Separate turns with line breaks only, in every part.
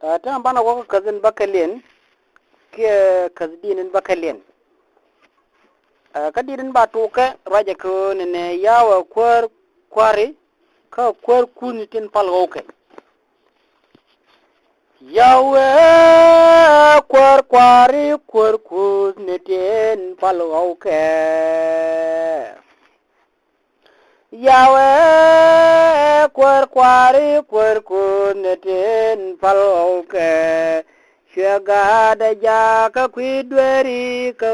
ta bana ko kazin bakalien ke kazdinin bakalien kadirin ba toke raja ko ne yawa kwari ka kunitin palgoke yawe kwari kunitin palgoke yawe kwari kunitin palgoke Syagada jaka kuidweri ka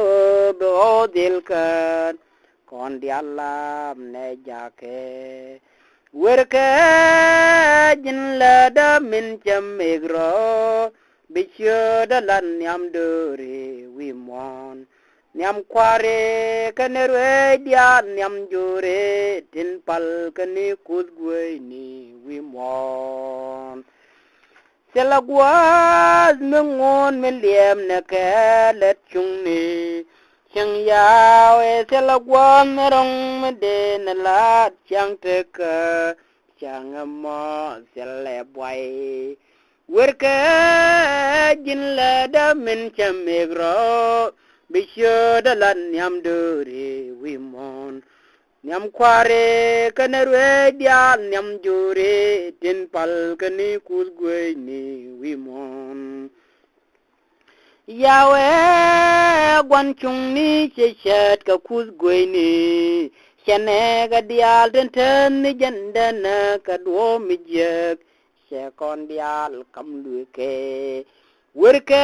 beodilkan kon di alam ne jake werke jinlada min chamigro bisyo dalan nyam dore wimon nyam kware kanerwe dia nyam jure tin pal kani kudgwe ni wimon Selagwas mengon meliem nekalet chungni Chang yawe selagwas merong meden lat chang teka Chang mo selebwai Werke jinlada min chamigro Bisyo dalan nyam duri wimon Nyam kware kanerwe dia nyam jure tin pal kani kuzgwe ni wimon Yawe gwan chung ni cheshat ka kuzgwe ni Shane ga dial ten ni jandana ka duo mijek She kon dial kam luke Werke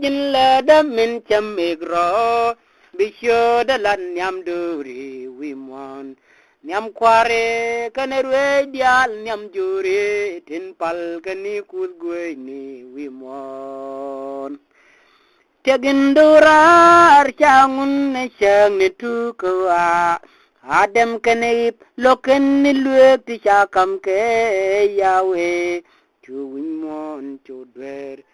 jinlada min chamigro Bisyo dalan nyam duri wimon Nyam kware kanerwe dial nyam jure tin pal kani kuzgwe ni wimon Tegindurar changun ne shang ni tukawa Adem kanip loken ni luek ti chakam ke yawe Chu wimon chu dwer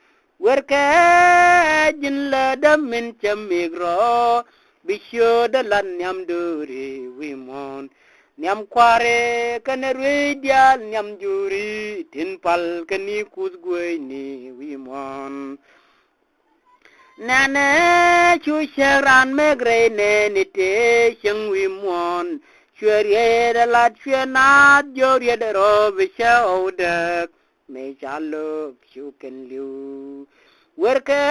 Werke jinla damin chamigro Bisyo dalan nyam duri wimon Nyam kware kanerwe dial nyam juri tin pal kani kuzgwe ni wimon Nane chu sharan megre ne nite shang wimon Shwerye dalat shwenat jorye daro bisha odak Me chalok shuken liu Werke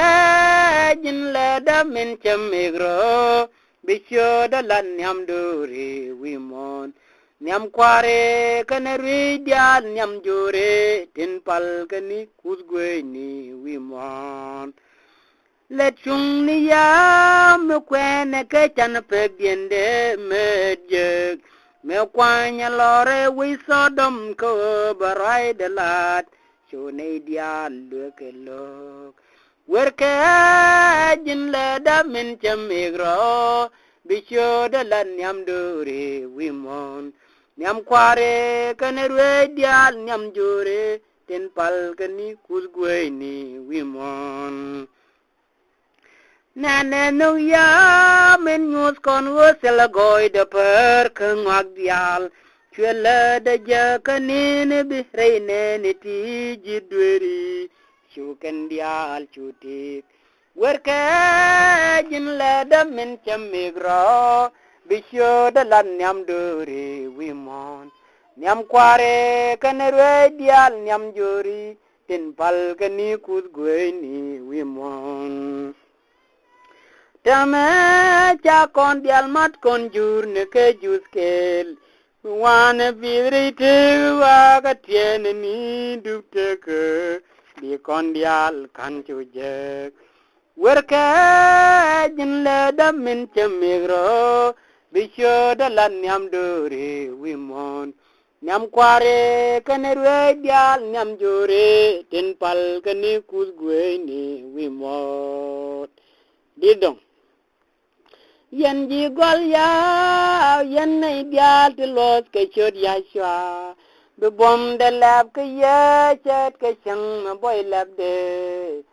jinla damin chamigro Bisyo dalan nyam duri wimon Nyam kware kanerwi dial nyam jure tin pal kani kuzgwe ni wimon Let chung ni ya me kwene ke chan pek diende medjek Me kwanya lore wi sodom ko barai delat Shone dial luke lok Werke jinle damin chamigro Bisyo dalan nyam duri wimon Nyam kware kanerwe dial nyam jure Tin pal kani kuzgwe ni wimon Nane no ya men nyus kon wo selagoy de per kengwag dial Chwela da jakanine bihrene ni ti jidweri Shuken dial chutik Werke jinle damin chamigro Bisyo dalan nyam duri wimon Nyam kware kanerwe dial nyam juri Tin pal kani kuzgwe ni wimon Tame cha kon dial mat kon jur ne ke juskel Wane bidri te waga tiene ni dupteke Di kon dial kan chujek Werke jinle damin chamigro Bisyo dalan nyam duri wimon Nyam kware kanerwe dial nyam jure Tin pal kani kuzgwe ni wimon Didong Yen jigol ya yen nay dial te los ke chod ya shwa be bom de lab ke ye chet ke chang ma boy lab de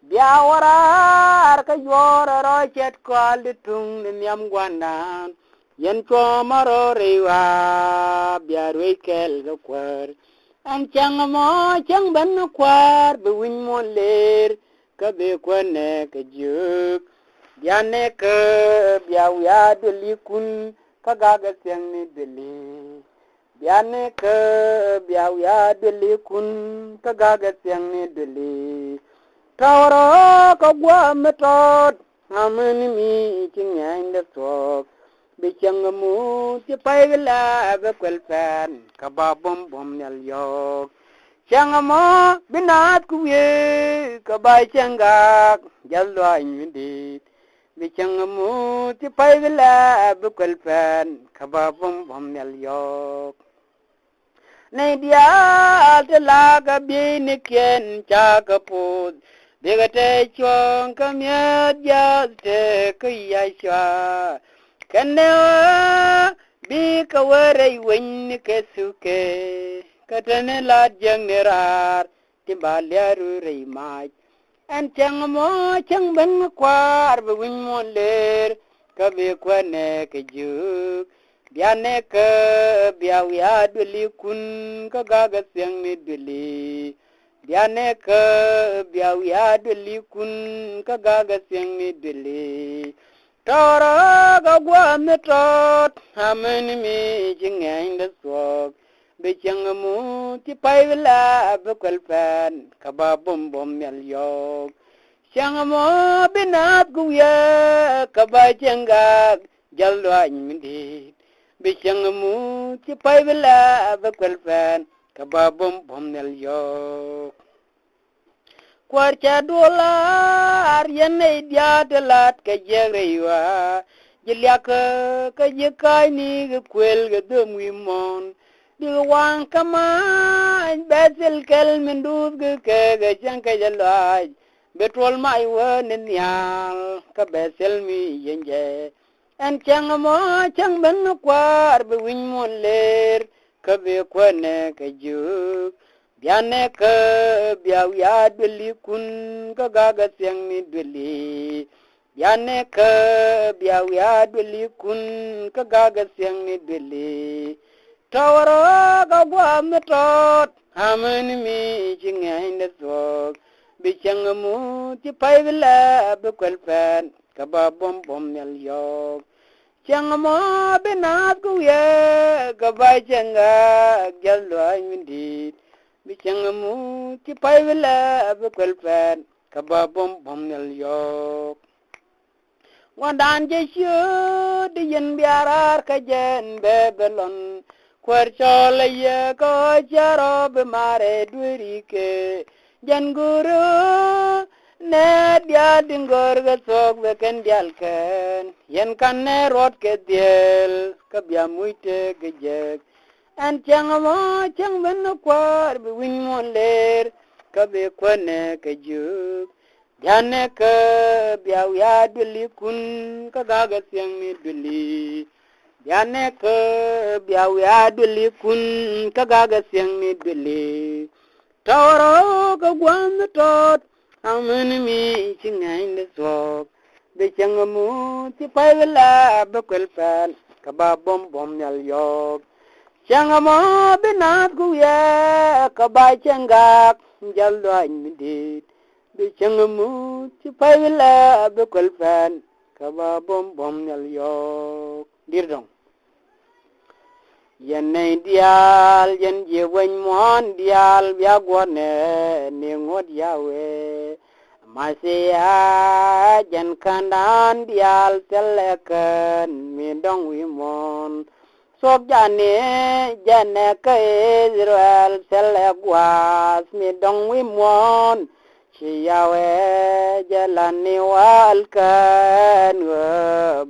bia wara ka yor ro chet kwal de tung ne nyam gwandan yen ko maro rewa bia re kel go kwar an chang mo chang ban kwar be win mo ler ka be kwane ka juk diane ka biaw ya de likun ka gaga seng ni dele diane ka biaw ya de likun ka gaga seng ni dele tawra ka gwa metot amen mi chingang de sok be chang mu ti pai la be kwel fan ka ba bom bom yal yok chang mo binat ku ye ka ba changa jallo ayndi be chang mu ti pai la be kwel fan ka ba bom bom yal yok nei dia te la ga bi ni ken cha ka pu de ga te chong ka mya ja te ka ya sha kana bi ka ware wen ke suke katane la jang nerar ti balyaru rei mai an chang mo chang ban kwar be win mo ler ka be kwane ke juk biane ka biaw ya duli kun ka gaga seng ni duli biane ka biaw ya duli kun ka gaga seng ni duli tara ga gwa metot amen mi jingen de sok be chang mu ti pai la be kwel pan ka ba bom bom yal yok chang mo binat gu ya ka ba changa jallo anyindi be chang mu ti pai la be kwel pan ka ba bom bom yal yok kwarcha dolar yene dia de lat ke jerewa jilya ka je kai ni kwel ga dum wi mon di wan kama bezel kel min dub ke ga jan ka jalaj betrol mai wen nyal ka bezel mi yenje en chang mo chang ben kwar be win mon ler ka be kwane ka juk biane ka biaw ya duli kun ka gaga seng ni duli biane ka biaw ya duli kun ka gaga seng ni duli tawara ga gwa metot amen mi jingai ne sok bi chang mu ti pai la be kwel pan ka ba bom bom yal yok chang mo binat ku ye ka ba changa jallo ayindi bi chang mu ti pai la be kwel pan ka ba bom bom yal yok wandan je shu di yen biarar ka jen bebelon kwer chole ye ko charo be mare duri ke jan guru ne dia dingor ga sok be ken dial ken yen kan ne rot ke diel ka bia muite ge jek an chang mo chang ben kwar be win mo ler ka be kwane ke juk diane ka biaw ya duli kun ka gaga siang ni duli diane ka biaw ya duli kun ka gaga siang ni duli tawro ka gwan tot amen mi chingai ne sok be chang mu ti pai la be kwel pan ka ba bom bom yal yok chang mo binat gu ya ka ba changa jallo anyidi be chang mu ti pai la be kwel pan ka ba bom bom yal yok dirdong yen nei dial yen je wen mon dial bia gwane ni ngot yawe masia jen kandan dial teleken mi dong wi mon sok jane jane ke Israel selegwas mi dong wi mon chi yawe jalani wal kan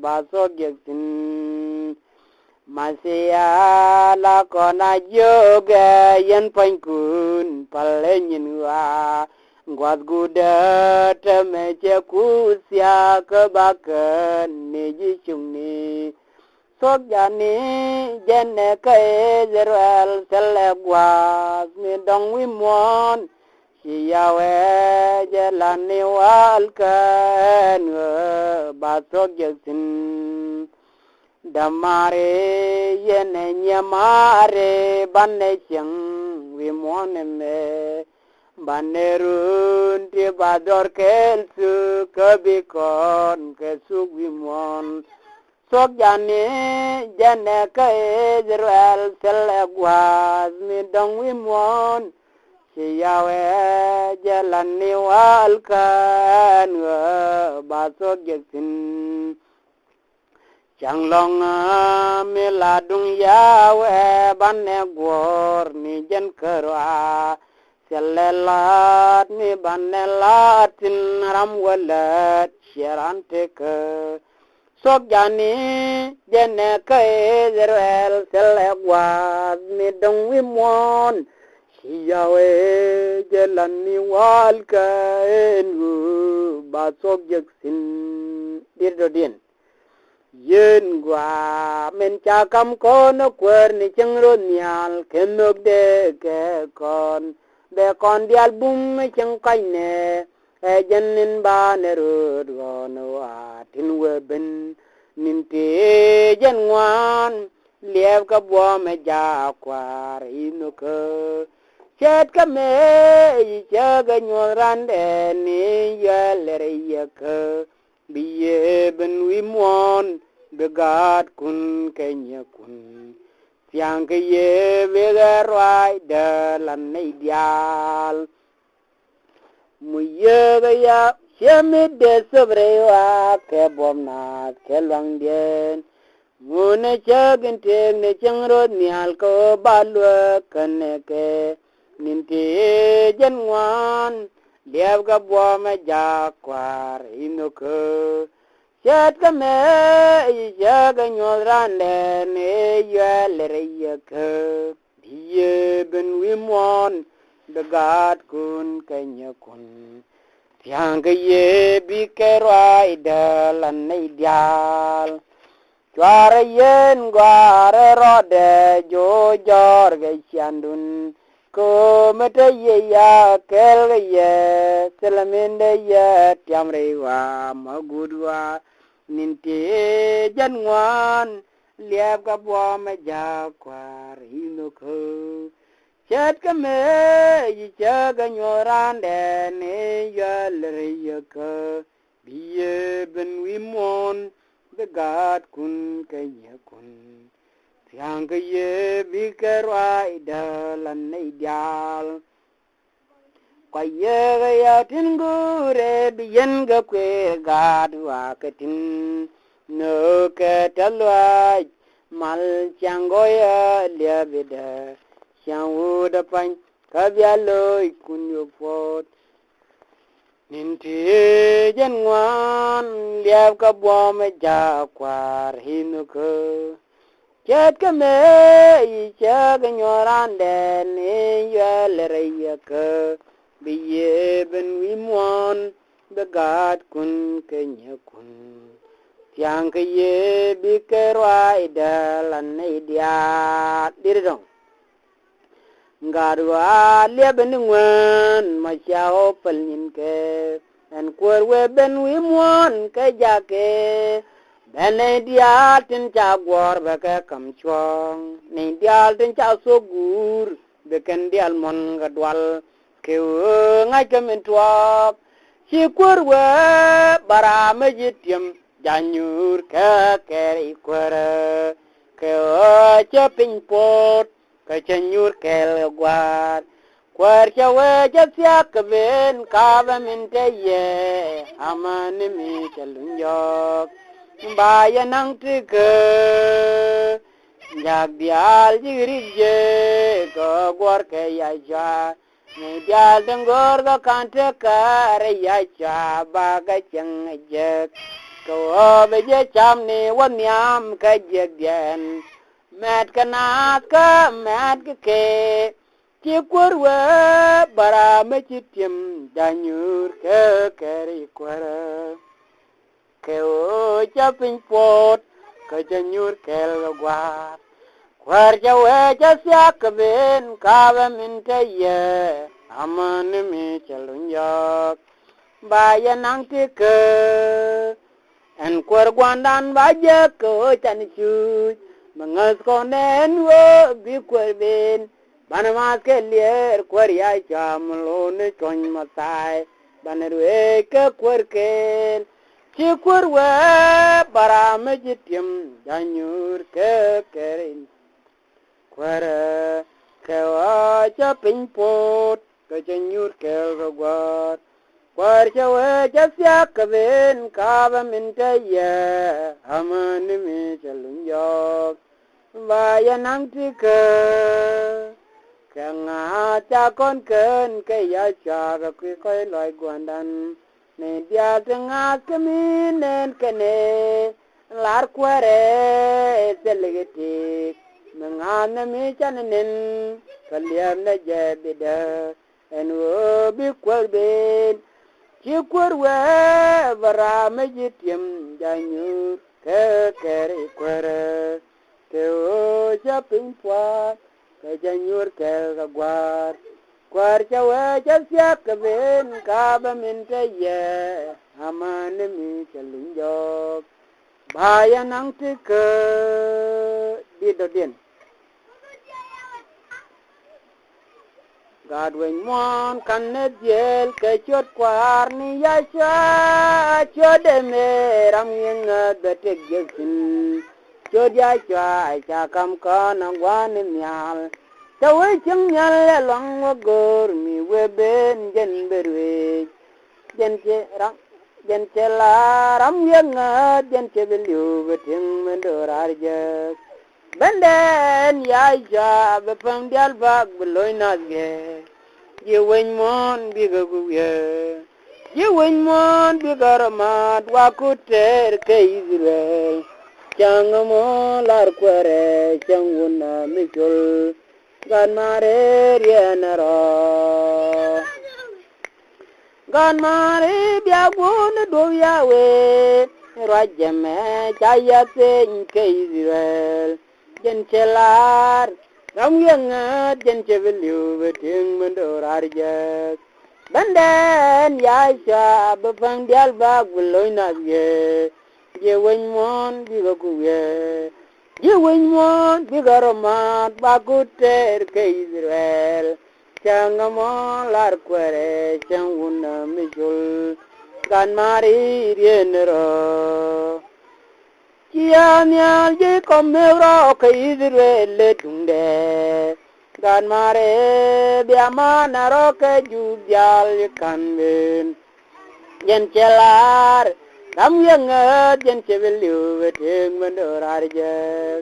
ba sok yekin masia la kona yoga yen pankun palenyin wa ngwat guda temeche kusya kebaken niji chungni sok jani jene ke Israel selegwas mi dong wi mon si yawe jalani walkan ba sok yesin damare yene nyamare banne chang wi mone me banerun ti bador kel su kabikon ke su wi mon sok jani jane ka Israel selagwaz mi dong wi mon si yawe jalan ni walkan ba sok jekin chang long mi ladung yawe banne gor mi jen kerwa selelat mi banne latin ram walat sherante ke sok jani jene ka Israel selagwaz mi dong wi mon si yawe jalan ni walkan ba sok jekin dirdodin yen gwa men cha kam kon kwer ni chengro nyal kenok de ke kon dial bum cheng kai ne e jenin ba ne rod gon wa tin we ben nin te jen wan liev ka bo me ja kwar ino ke chet ka me cha ga nyoran de ni yele ye ke biye ben wi mon begat kun kenya kun tiang ke ye vegarwai de lan nei dial mu ye ga ya shemi de sobrewa ke bomna ke lang den mu ne chagin te ne changro nial ko balwa kane ke ninte janwan dev ga boma ja kwar inuko chet ka me jaga nyolrande ne yelere yeke diye ben wimon the god kun kenya kun tiang ye bi kerwai dalan nei dial Chwara yen gwara rode jo jor ga chandun ko mata ye ya kel ga ye selamende ye tiamre wa magudwa ninte janwan liab ga bwa ma ja kwar inoko chet ka me yi cha ga nyorande ne yalre yaka biye ben wimon the God kun kaya kun tiang kaya bikarwai dalan nei dial kaya kaya tingure biyen ga kwe God wa katin no katalwa mal changoya liabida changuda pan kabyaloy kunyo pot Ninti janwan liab ka bwame ja kwar hinuko chet ka me isha ka nyorande ni yelere yaka biye ben wimwan begat kun kenya kun tiang ka ye bikerwa idalan na idiat diridong Ngarwa leben ngwen ma chao pelin ke en kwerwe ben wimwon ke jake ben dial tin cha gwor be ke kam chong ni dial tin cha sogur be ken dial mon gadwal ke ngai kemen twak chi kwerwe bara me jitiem janyur ke kwere ke chapin pot Kachanyur kel gwar kwar chawe jatya kaben kava minte ye amani mi chalunjok baya nang tika jak dial jirije ko gwar ke yaja ni dial dengor ga kante kare yaja baga chang jek ko beje chamni wanyam ka jegden Mat kanat ka mat ke ti kurwa bara me chitim danyur ke keri kwara ke o chapin pot ka danyur kel gwar kwar jawe jasya kaben kawa minte ye aman mi chalunyak bayan nang ti ke en kwar gwandan baje ko chan chu mangas konen wo bi kwar ben banama ke lier kwar ya cham lo ne ton matai banere ke kwar ken chi kwar we para me jitim danyur ke kerin kwar ke wa cha pin pot ke janyur ke gwar kwar cha we cha sya ka ben ka ba min ta ye aman mi chalun yo ba ya nang ti ke nga cha con ken ke ya cha ga ku ko loi gwandan ne dia nga ke mi nen ke ne lar kware selegeti nga na mi chan nen kaliam na je bida en wo bi kwar ben chi kwar we vara me jitim janyu ke kere kware ke o cha pin pwa ke janyur ke gwar kwar cha we cha sya ke ben ka ba min te ye aman mi chalun jo baya nang ti ke di do din Gadwen mon kan ne diel ke chot kwar ni ya cha chode me ram yen de te gesin chod ya cha kam ka na wan nyal ta we chung nyal le long wo gor mi we ben gen berwe gen che la ram yen gen che belu beting mendorar je benden ya ja be pang dial bag beloy nazge ye wen mon bi go ye wen mon bi garama wa kuter ke Israel chang mo lar kwere chang wona mikol gan mare rienaro gan mare bia gun do yawe rajame chayate ke Israel jen chelar ram yang jen chevelu beting mendorar je banden ya sha befang dial bag beloy nazge ye wen mon bi go ye wen mon bi garomat baguter ke Israel changamo lar kwere changuna mijul gan mari rienero Kianyal je komero ke Israel tunde gan mare biama naro ke jubyal kanben yen chelar ram yang jen chevelu beteng mendorar je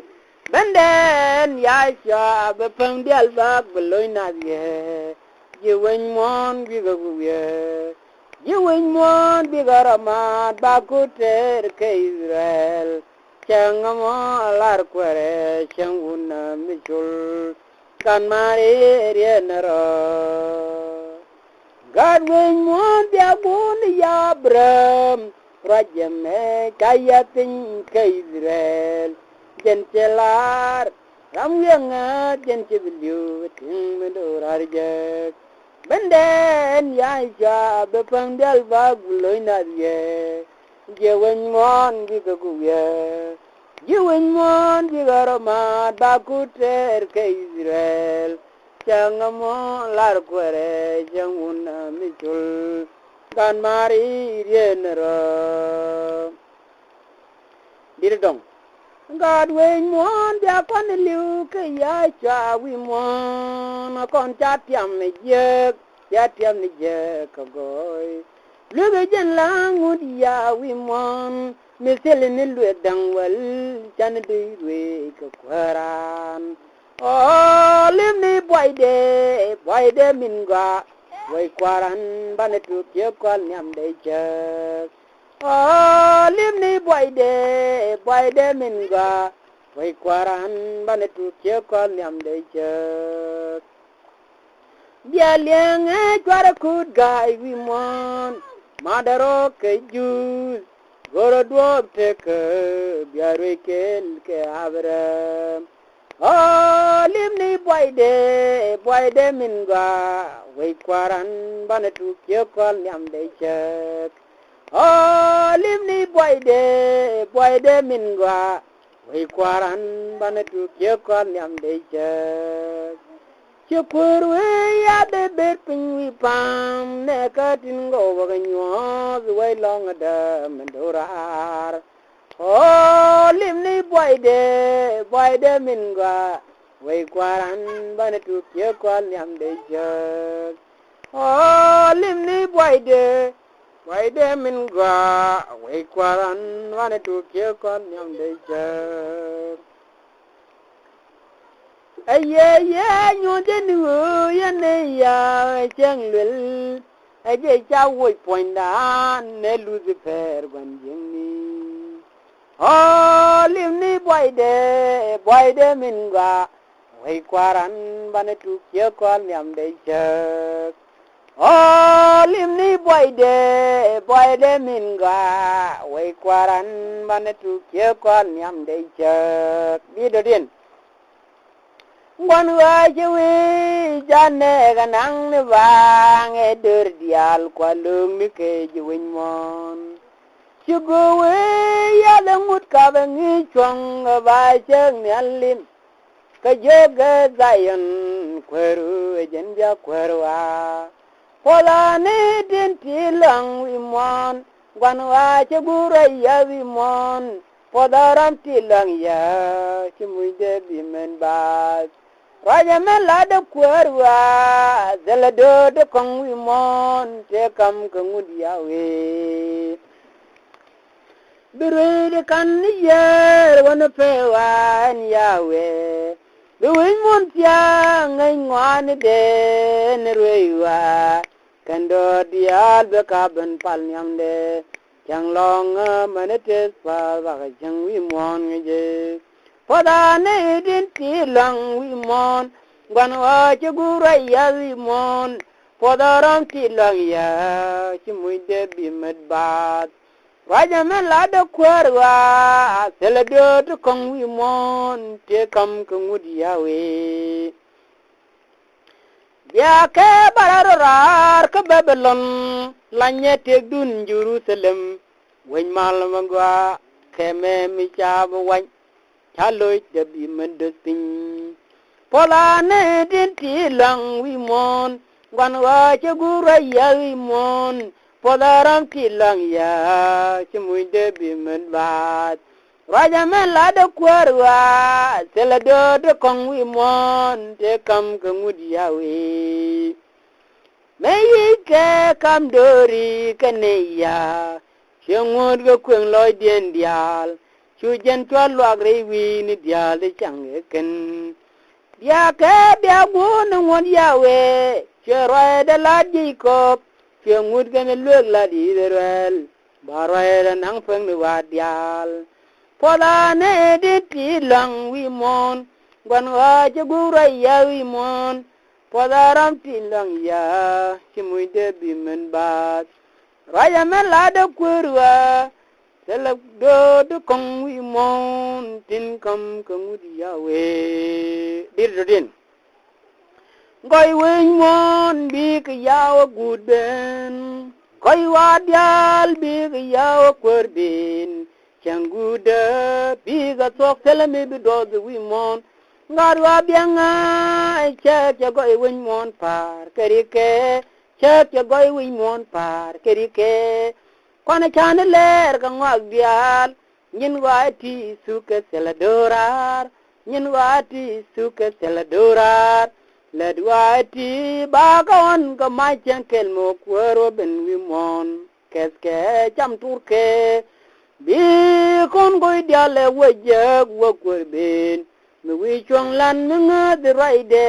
benden ya sha bepang dial bag beloy nazye ye wen mon bi go ye wen mon bi garamat baguter ke Israel changamo lar kwere changuna michul kan mare rienero God wen mon bi agun ya Abram rajame kayatin ke Israel jen chelar ram yang jen chebelu ting mendorar je benden ya ja bepang dal baguloy nadye ye wen mon bi go ye wen mon bi garama baguter ke Israel changamo lar kwere changuna michul kan mari rienero dirdong God wen mon bi akon liu ke ya cha wi mon kon chatiam ne je ko goy luge jen langu ya wi mon misel ni lu dangwal chan de we ko kwaran o lim ni boyde min ga way kwaran banetu ke kol nyam de je o lim ni boyde min ga way kwaran banetu ke kol nyam de je bia liang twara kut gai wi mon madaro ke jus goro duob te ke bia rekel ke abra o lim ni boyde min ga way kwaran banetu ke kol nyam de je oh limni boy de mingwa wai kwaran bana tu ke kon yam de che chukur we ya de bet pin wi pam ne ka tin go wa nyo wai long da mendorar oh limni boy de mingwa wai kwaran bana tu ke kon yam de che oh limni boy de mingwa wai kwaran bana tu ke kon yam de che aye nyo de nu ya ne ya chang lul aje cha woi poinda ne lu de per gwan jing ni oh limni boy de mingwa wai kwaran bana tu ke kon yam de che oh limni boy de mingwa wai kwaran bana tu ke kon yam de che bi do din Wan wa jewe jane ganang ne bang e der dial kwa lung mi ke jewe mon chugo we ya langut ka bangi chwang ba cheng ni alim ka jega zayon kweru jen ja kwerwa pola ne din tilang wi mon wan wa chegura ya wi mon podaram tilang ya chimuide bimen ba Raja mela de kwerwa zelado de kongwi mon te kam kangudia we Bire de kan yer wana pewa yawe Biwin mon tia ngai ngwane de nerwewa Kando dial be kaben pal nyamde Chang long manetes pa baka chang wi mon ngeje Pada ne din tilang wi mon gwan wa chugura ya wi mon pada ram tilang ya chimui de bimet bat Raja mela de kwerwa selado to kong wi mon te kam kangudi ya we Ya ke bararar ke Babylon lanye te dun Jerusalem wen mal mangwa keme mi chab wan Chaloi debi mendesing Pola ne din tilang wi mon Gwan wa chegura ya wi mon Pola ram tilang ya Chimui debi menbat Raja mela de kwerwa Selado de kong wi mon Te kam kengudi ya wi Meyi ke kam dori kene ya Shengod ke kweng loy dien dial Chujen chwa luak rei wi ni dia le chang ken dia ke dia gun ngon yawe che roi de la Jacob che ngut gen luak la di rel ba roi de nang pheng ni wa dial pola ne di ti lang wi mon gwan wa che gu roi ya wi mon pola ram ti lang ya che mui de bi men ba raya men la de kurwa Selak do kong wi mon tin kam kangudi yawe dir Goy win mon bi ka yawa guden Goy wadial bi ka yawa kwerbin Changuda bi ka sok selami bi dozi wi mon Ngarwa bianga chek ya goy win mon par kerike Chek ya goy win mon par kerike Kwana chane ler ka ngwag dial Nyin wati suke seladorar Nyin wati suke seladorar Led wati baka on ka maichen kel mo kwero ben wimon Keske cham turke Bi kon goy diale wajag wakwer ben Mi wichong lan mi ngad raide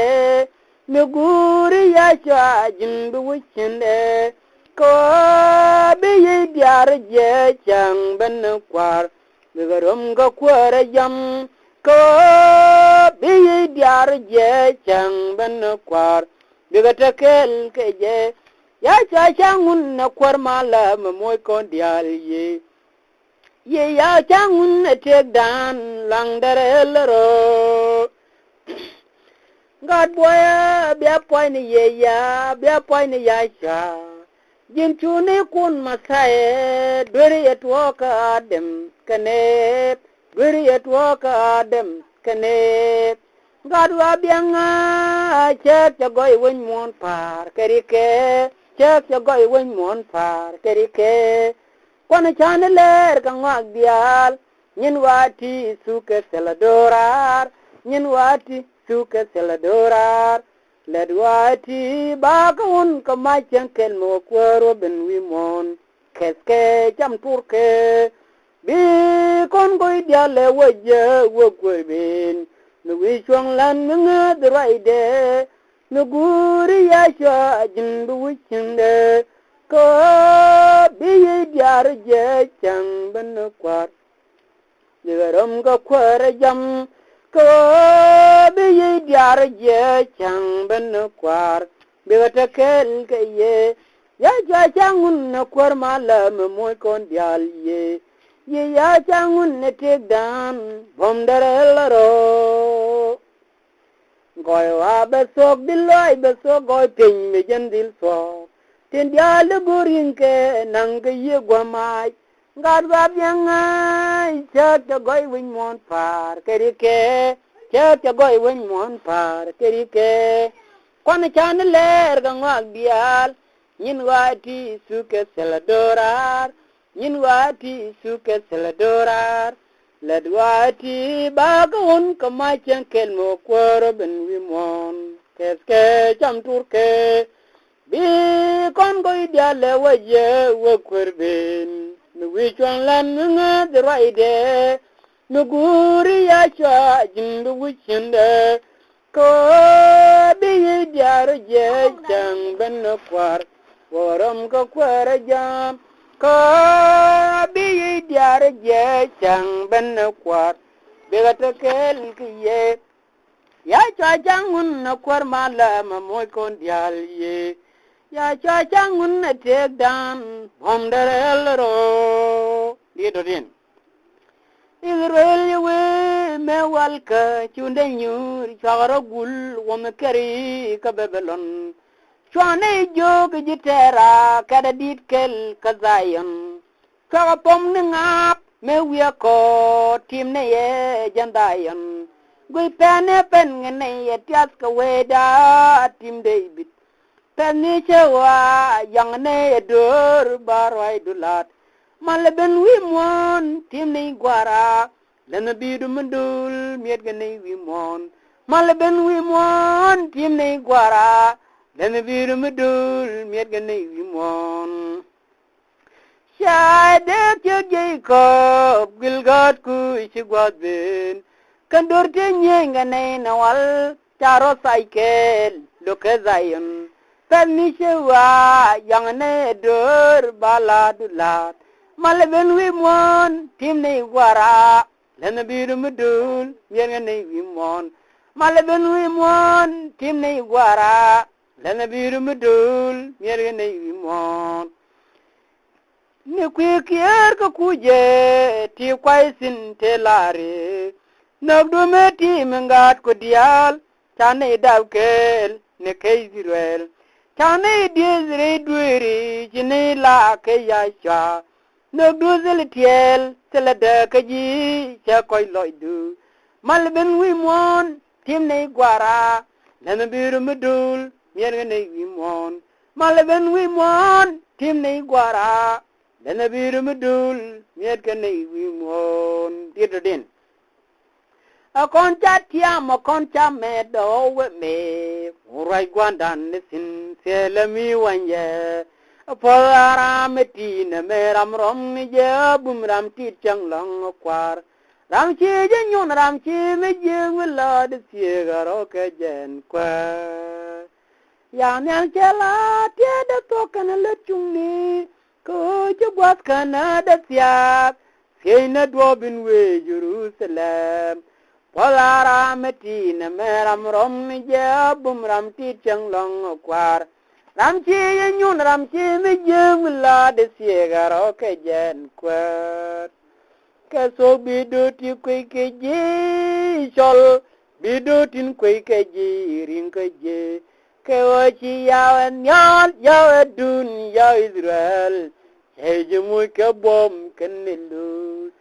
Mi guri ya chajin bi wichende Ko bi yi diar je chang ben kwar bi garom ga kwara jam ko bi yi diar je chang ben kwar bi ga takel ke je ya cha changun na kwar mala moy kon dial ye ya changun na tek dan lang darel ro God boy, be a point ye ya, be a point ya cha. jin chuni kun masae dweri etwoka dem kane dweri etwoka dem kane gadwa bianga chek chagoy wen mon par kerike chek chagoy wen mon par kerike kwana chaneler kangwag dial nyin wati suke seladorar nyin wati suke seladorar ledwati bakun kamachan kelmo kwaro ben wimon keske cham turke bi kon goy diale waje wogwe ben nu wi chong lan nga draide nu guri ya sha jindu wichinde ko bi diar je chang ben kwar digaram ga kwar jam ko bi diar je chang ben kwar bi ta kel ke ye ya ja changun na kwar malam moy kon dial ye ya changun ne tek dan bom darelaro goy wa besok diloy besok goy pin me jen dil so tin dial gurin ke nang ye gwamai God gab yang chak cha goy win mon par kerike chak cha goy win mon par kerike kon chan ler ga ngak dial nyin wati suke seladorar nyin wati suke seladorar ledwati bagun kamachan kelmo kwaro ben wi mon keske cham turke bi kon goy dial waje wo kwerben nu wichon lan nga draide nu guri ya cha jindu wichinde ko bi diar je chang ben kwar woram ko kwar jam ko bi diar je chang ben kwar be gata kel kiye ya cha jangun na kwar mala ma moy kon dial ye ya cha changun na tek dan bom darelro lidodin Israel we me walka chunde nyur chagara gul wom kari ka Babylon chwane jog jitera kada dit kel kazayan kaga pom ne ngap me wiya ko tim ne ye jandayan gui pene pen ne ye tias ka weda tim David Tani chewa yang ne dur barwai dulat malben wi mon timni gwara lana bidu mundul miet gane wi mon malben wi mon timni gwara lana bidu mundul miet gane wi mon shade ke Jacob gilgat ku ishigwad ben kandur tenye ngane nawal charo cycle lokezayon Tanisha yang ne dur baladulat malben wi mon timne gwara lana biru mudul yen ne wi mon malben wi mon timne gwara lana biru mudul yen ne wi mon ne kwikier ko kuje ti kwai sin telare nabdu meti mengat ko dial chane davkel ne keizirel Chane dizre duiri jine la ke yasha no duzel tiel selada kaji cha koy loidu malben wi mon timne gwara lana biru mudul mierne wi mon malben wi mon timne gwara lana biru mudul mierne wi mon didodin Akoncha tiamo koncha me do we me urai gwandan sin selami wanye polara metina me ram rom je bumram ti chang long kwar ram chi je nyun ram chi me je wala de siegaro ke jen kwa ya nyang chela tie de to kana le chungni ko je gwas kana de siak seina do bin we Jerusalem Polara metina meram rom je bumram ti chang long kwar ram chi nyun ram chi me je wala de siegaro ke jen kwar ke so bidu ti kwe ke ji chol bidu tin kwe ke ji ring ke ji ke o chi yawen nyon yawen dun Israel hejumu ke bom kenilu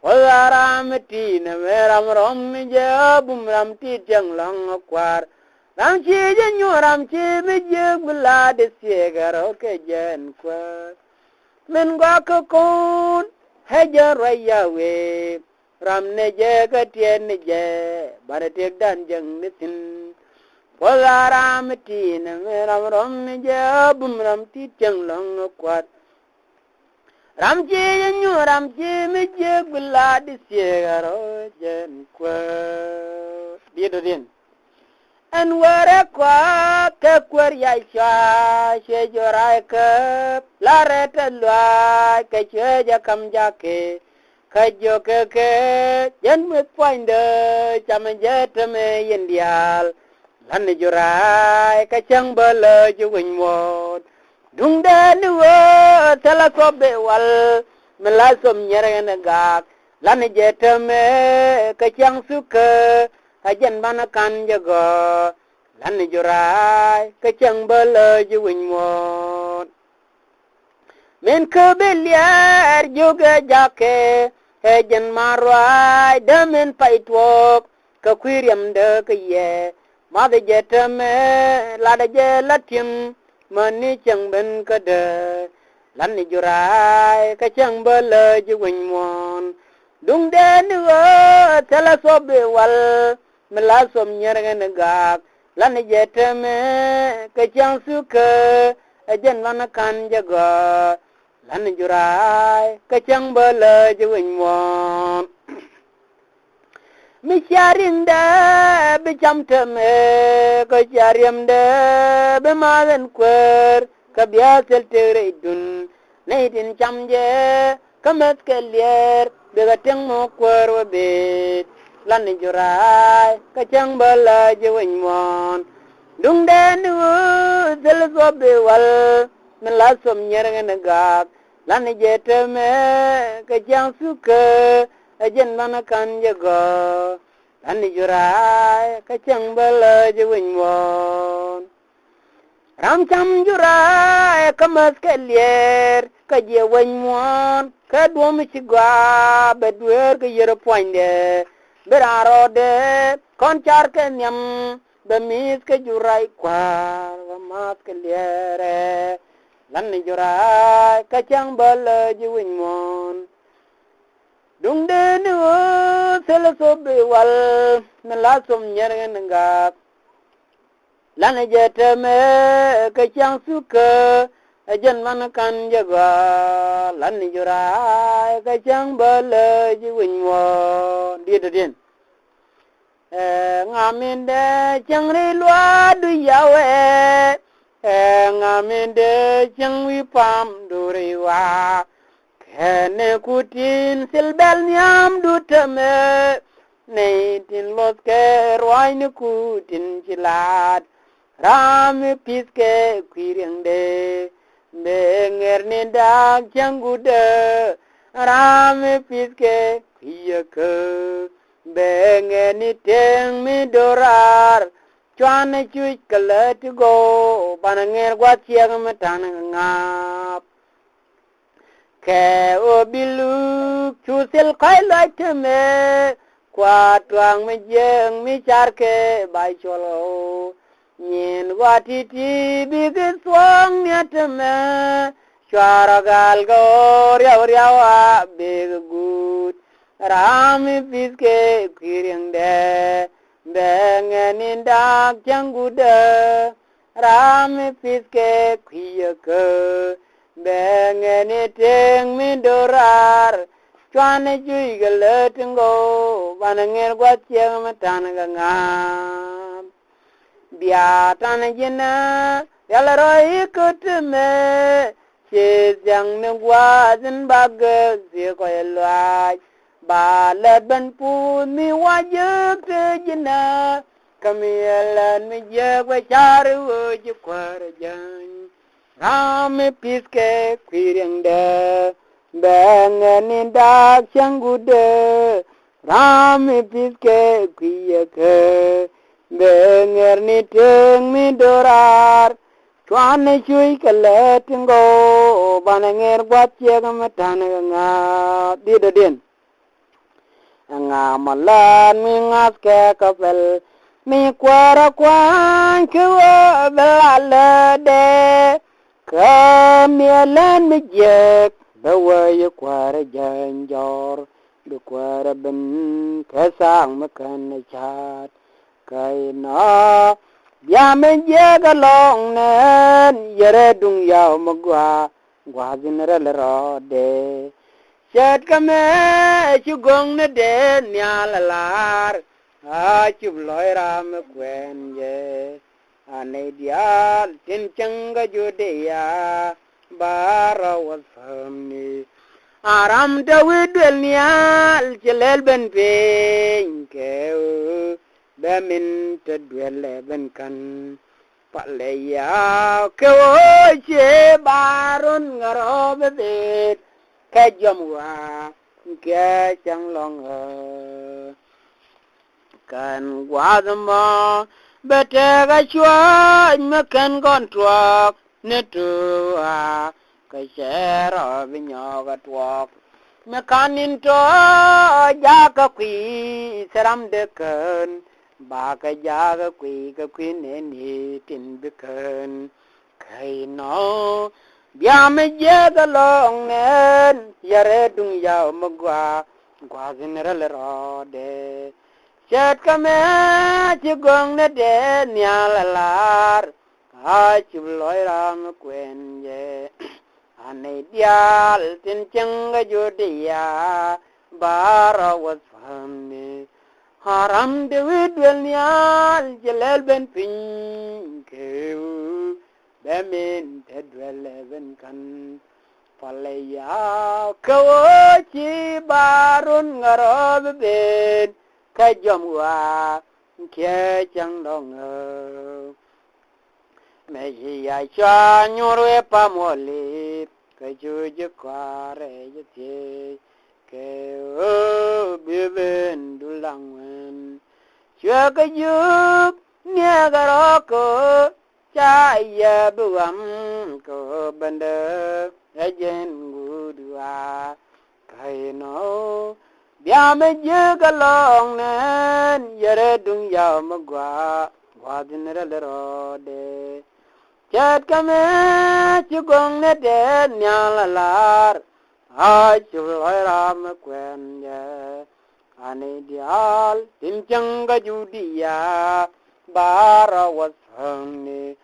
Polaram tina meram rom jabum ram ti jang lang kwar ram chi janyu ram chi bijig bula de siegaro ke jen kwar men gwa ko kon heja raya we ram ne je ka tien ne je bare tek dan jang nitin Polaram tina meram rom jabum ram ti jang lang kwar ram chi janyu ram chi bijig bula de siegaro jen kwar dia din en wara kwa ke kwer ya sha she jorai ke la reta lwa ke che ja kam ja ke jo ke yen me poinde cham je te me yendial lan jorai ke chang bele ju win mo dung de nu tela ko be wal me la som nyere ne ga lan je te me ke chang su ke ajan bana kan jago lan jurai kecang bele juwin mo men kebeliar juga jake ajan marwai demen paitwok ke kwiriam de ke ye made jetame lada je latim mani chang ben kade lan jurai kecang bele juwin mo dung den tela sobe wal melasom nyergen gak lan jeteme ke chang suke ajen wana kan jaga lan jurai ke chang bele juwin mo mi charinda be chamteme ke charimde be malen kwer ke biasel tere dun neidin chamje kamet kelier be gateng mo kwer wabet lan jurai kacang bala jewin mon dung den zel sobe wal melasom nyergen gak lan jeteme kacang suke ajen mana kan jaga lan jurai kacang bala jewin mon ram cham jurai kamas kelier kajewin mon kadwom chigwa bedwer ke yero poinde berarode koncar kenyam bemis ke jurai kwar wamat ke liere lan jurai kacang bala jiwin mon dung denu selesobe wal melasom nyergen ngak lan jeteme kacang suke ajan man kan jaga lan jurai kacang bala jiwin mon dia ngaminde changri lwa du yawe ngaminde changwi pam duriwa kene kutin silbel nyam du teme nei tin los ke roi ni kutin chilat ram piske kwirende benger ni dak changude ram piske kwiyeke bengeni teng mi dorar chwane chui kalet go bananger gwa chiang metan ngap ke obilu chusil khailai teme kwa twang me jeng mi charke bai cholo nyen wati ti big swang nyateme charagal go ryawa big good ram piske kwirinde bengeni dak jangude ram piske kwiyeke bengeni teng mindorar chwane jui galetingo bananger gwa chiang matan ngam bia tan jina yalaroi kutme che jang ne gwa zin bag zi ko elwai ba le ben pu mi wajib te jina kamielan mi je gwa charu ji kwar jan ram piske kwirinde bengeni dak changude ram piske kwiyeke benger ni teng mi dorar chwane chui kaletingo bananger gwat yegam tan nga didodin nga malan mi ngas ke kapel mi kwara kwan kuwa belala de kamielan mi jek bawa kwara janjor du kwara ben kasang makan chat kai na bia men jega long nen yere dung yaw magwa gwa zinral rode chat kame chugong ne de nyalalar a chub loy ram kwen ye ane dial tin changa judeya bara was famni aram dawid wel nial jelel ben ke bemin tedwele ben kan paleya ke che barun ngaro bebet ke jamwa ke changlong kan guadama betega chwa mekan kontrak netua ke shero binyoga twak mekanin to jaka kwi seram deken baka jaga kwi neni tin beken kaino biame jega long nen yare dung yaw magwa gwa general rode chat kame chigong ne de nyalalar ha chibloy ram kwen ye ane dial tin changa judiya bara was famni haram de widwel nyal jelel ben pinke bemin tedwel ben kan palaya kawochi barun ngarob ben kajamwa ke changdong me ya cha nyurwe pamoli kajuju kware yete ke biben dulangwen chwa kaju nyagaroko cha ya buam ko banda ajen gudwa kaino biame jega long nen yere dung yaw magwa gwadinral rode chat kame chugong ne de nyalalar a chuloy ram kwen ye ane dial tin changa judiya bara wasangni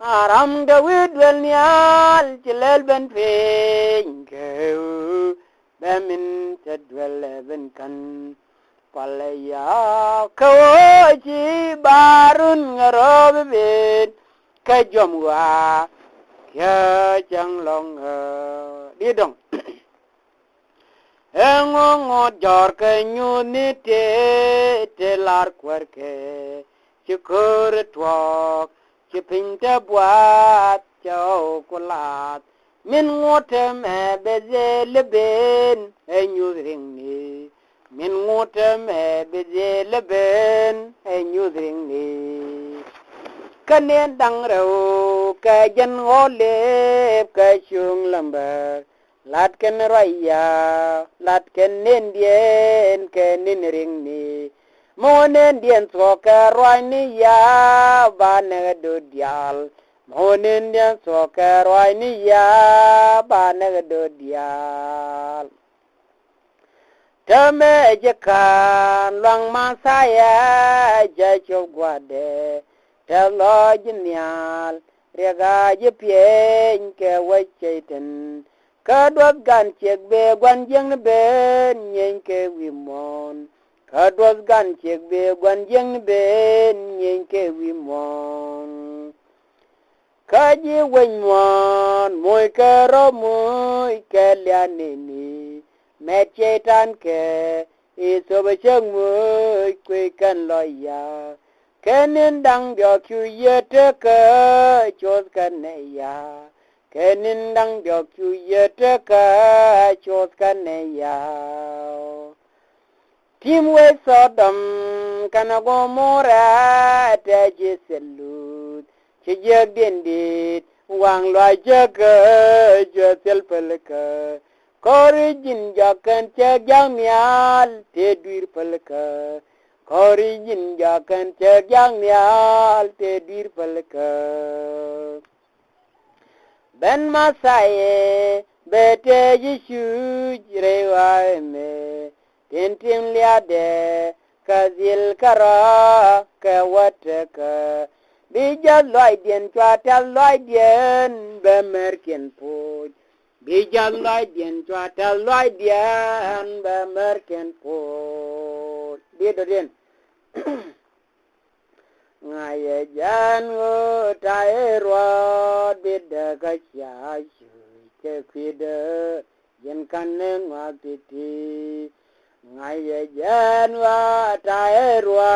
aram de widwel nyal chilel ben pinke bemin tedwel ben kan palaya kawochi barun ngarob ben kajamwa kya changlong đi dong engo jor ke nyuni te lar kwerke chikur twok chipinta buat chau kulat min ngote me bezele ben enyudringni min ngote me bezele ben enyudringni kanen dang rau ka jan ngole ka chung lambar lat ken raya lat ken nendien ken ringni monen dien so ka roi ni ya bane do dial monen dien so ka roi ni ya bane do dial tame jekan lang masaya ja chogwade telo jinial rega jepien ke wacheiten kadwas gan chekbe gwan jeng ben yen ke wimon kadwas gan chekbe gwan jeng ben yen ke wimon kaji wenmon moy karo moy ke lianini mechetan ke isobe chang moy kwe kan loya kenin dang bio kyu yete ke chos kaneya kenin dang bio kyu yete ke chos kaneya timwe sodom kana gomora te jeselut che jeg dendit wang lo je ke sel pelka Korijin jakan cek yang mial te duir pelka Korijin jakan cek yang mial te duir pelka Ben masaye bete Yesu jirewa me tintin liade kazil kara kawataka bija loidien chwata loidien bemerken poj bija loidien chwata loidien bemerken poj dien ngaye jango taerwa beda kasyasu kefide yen kanne ngapiti ngaye janwa taerwa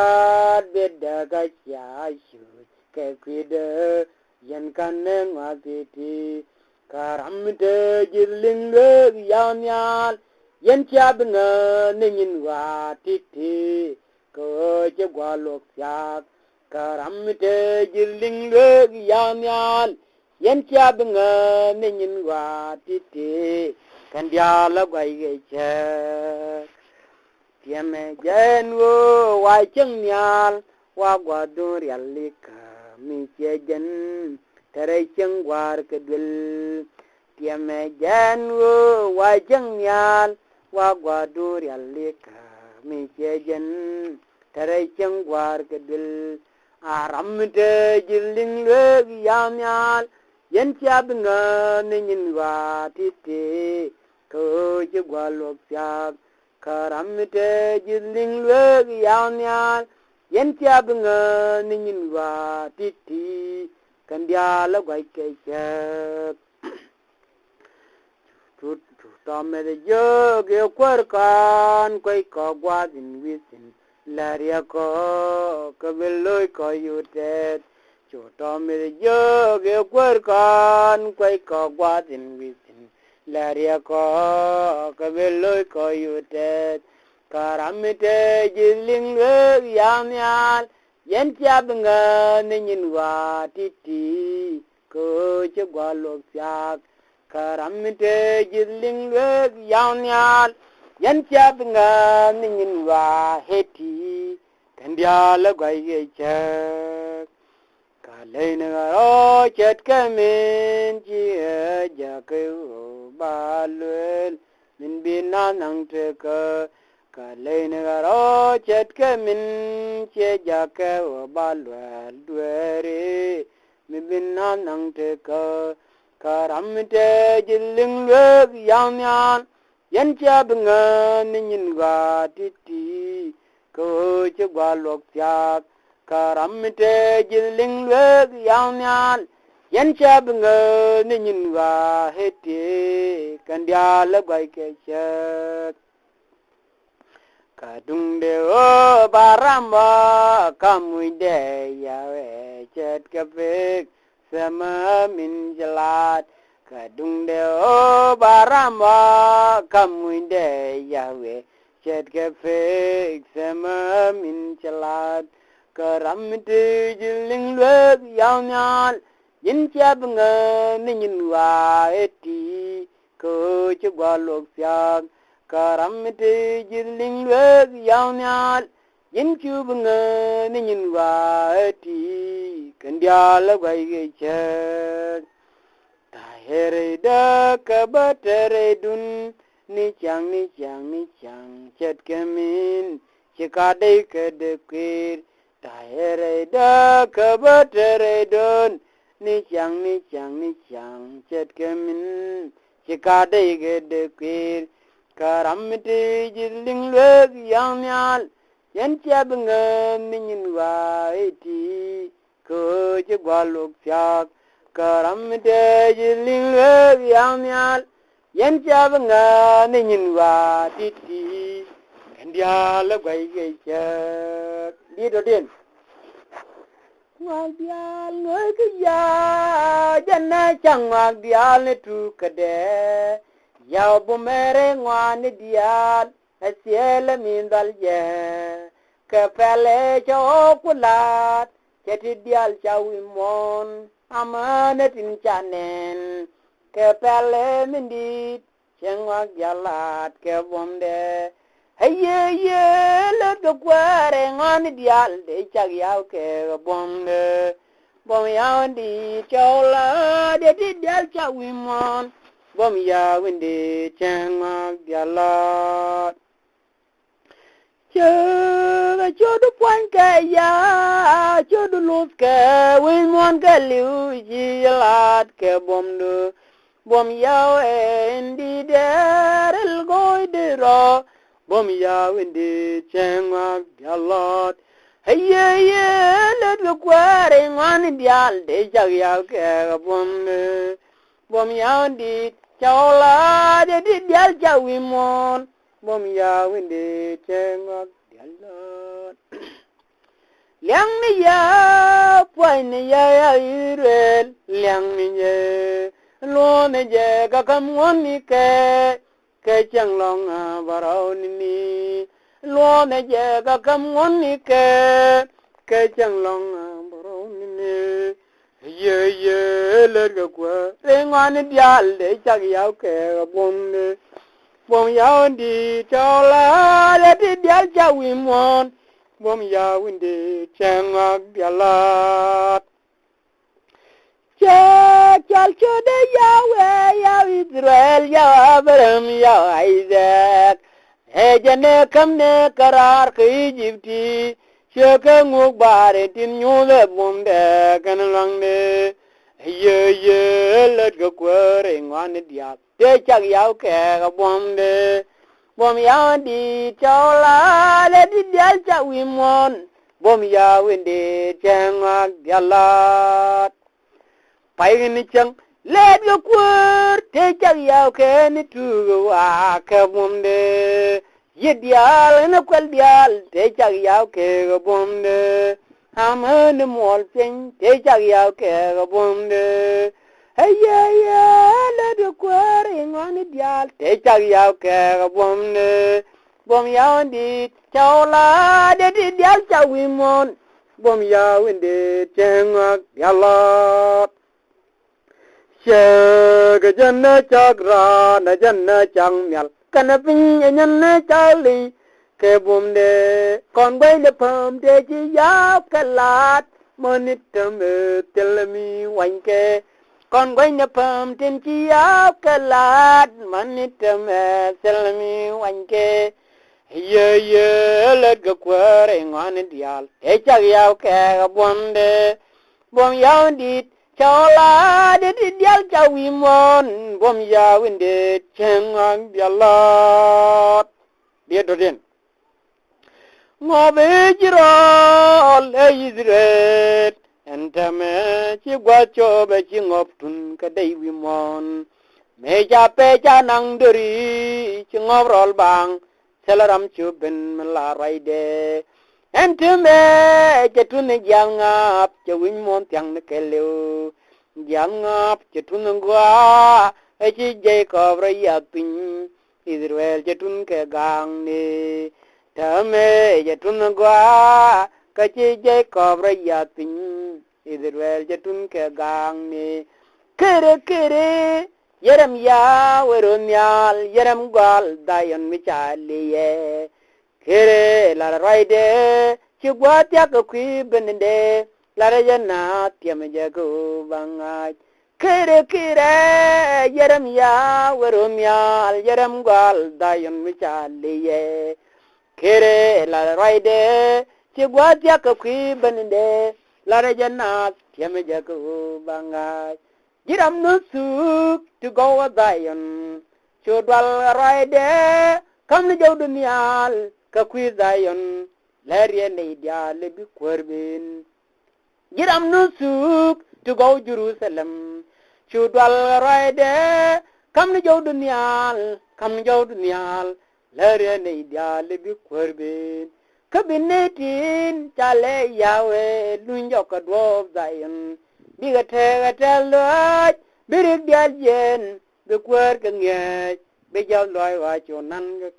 beda kasyasu kefide yen kanne ngapiti karamde jilingge yamyal yen chabna ningin wa titi ko jegwalok yak karamte jilingge yamyal yen chabna ningin wa titi kandiala gwaigeche tiame jenwo wa chengyal wa gwadur yalika mi chejen tere chengwar kedul tiame jenwo wa chengyal wa gwadur yalika mi chejen tere chengwar kedul aramte jilingge yamyal yen chabna ningin wa titi ko jigwalok yak karamte jilingge yamyal yen chabna ningin wa titi kandiala gwaikechak tamere joge kwarkan koi ko gwadin wisin laria ko kabeloi ko yutet chotamere joge kwarkan koi ko gwadin wisin laria ko kabeloi ko yutet karamte jilingge yamyal yen chabnga ningin wa titi ko chegwalok yak karamte jilingge yamyal yen chabnga ningin wa heti kandiala gwaigeche kalaina ro chet kamen ji jakeu balwel min binanang teka kalaina ro chet kamen che jakeu balwel duere min binanang teka karamte jilingge yamyan yen chabnga ningin wa titi ko chegwalok yak karamte jilingge yamyan yen chabnga ningin wa heti kandiala gwaikechak kadungde o baramba kamuide yawe chet kapek sama min jalat kadungde o baramba kamuide yawe chet kapek sama min jalat karamte jilingge yamyal yin chabnga ningin wa eti ko chugwalok yak karamte jilingge yamyal yin chubnga ningin wa eti kandiala gwaigeche tahere da kabatere dun ni chang chet kemin chikadai kedekir tahere da kabatere dun ni chang chet kemin chikadai kedekir karamte jilingge yamyal yen chabnga ningin wa eti ko chigwalok yak karamte jilingge yamyal yen chabnga ningin wa titi kandiala gwaigechak lido din wal bial ngoy kya janna chang wal bial tu kade yaw bumere ngwan dial asiel min dalje kafale chokulat cheti dial chawi mon amanatin chanen ke pele mindi chengwa jalat ke bomde hey le do kware ngon dial de chag yaw ke bomde bom yaw di chola de di dial chawimon bom yaw di chengwa jalat cho du point ke ya cho du lus ke wimon ke liu jilat ke bomdu bom yaw endi derel goidero bom yaw endi chengwa galot hey let go kware ngwan dial de jag yaw ke bom yaw di chola de di dial jawimon bom yaw endi chengwa galot liang ni ya point ni ya irel liang ni ye lo ne je ga kam won ni ke chang long barau ni lo ne je ga kam won ni ke chang long barau ni ye le ga kwa re ngwan dial de chak yaw ke bom yaw di chola le di dial chawimon bom yaw di changwa galat chal chode Yahweh yaw Israel yaw Abraham yaw Isaac jane kamne karar ke Egypti sheke nguk bare tin nyule bomde kan langde ye let go kwere ngwan dia te chak yaw ke bomde bom yaw di chola le di dial chawimon bom yaw di changwa galat paigni chang let go kwere te chak yaw ke ni tu wa ke bomde yedial na kwel dial te chak yaw ke bomde amen mol pen te chak yaw ke bomde hey let go kwere ngani dial te chak yaw ke bomde bom yaw di chola de di dial chawimon bom yaw di chengwa galat shega janna chagra na janna changmyal kana pin nyanna chali ke bomde kon bay le pam de ji yaw kalat monitam telmi wanke kon bay le pam tin ji yaw kalat monitam telmi wanke ye let go kware ngan dial e chag yaw ke bomde bom yaw di chola de di dial chawimon bom yaw de chengang dialat dia doden ngobe jirol e Israel entame chi gwacho be chi ngoptun ka dei wimon me ja pe ja nang dori chi ngobrol bang selaram chuben la raide entame chetun jangap chewin mon tiang ne keleu jangap chetun gwa e chi Jacob rayapin Israel chetun ke gang ni tame chetun gwa ka chi Jacob rayapin Israel chetun ke gang ni kere Yeremia weronyal Yerem gal dayon michaliye kere la raide chigwatia ko kwibende la rejana tiameje ko bangaj kere Yeremia weronyal Yerem gal dayon michaliye kere la raide chigwatia ko kwibende la rejana tiameje ko bangaj Jiram nusuk to go a Zion, Chodwal ride, come to go to Nial, Kakwi Zion, Larry and Nadia, Libby Querbin. Jiram nusuk to go Jerusalem, Chodwal ride, come to go to Nial, Larry and Nadia, Libby Querbin. Cabinetin, Chale Yahweh, Lunjoka Dwarf Zion. Biga tell Lord, Birig Dialjen, the quirk and yet, Bijal Loy watch your Nanga.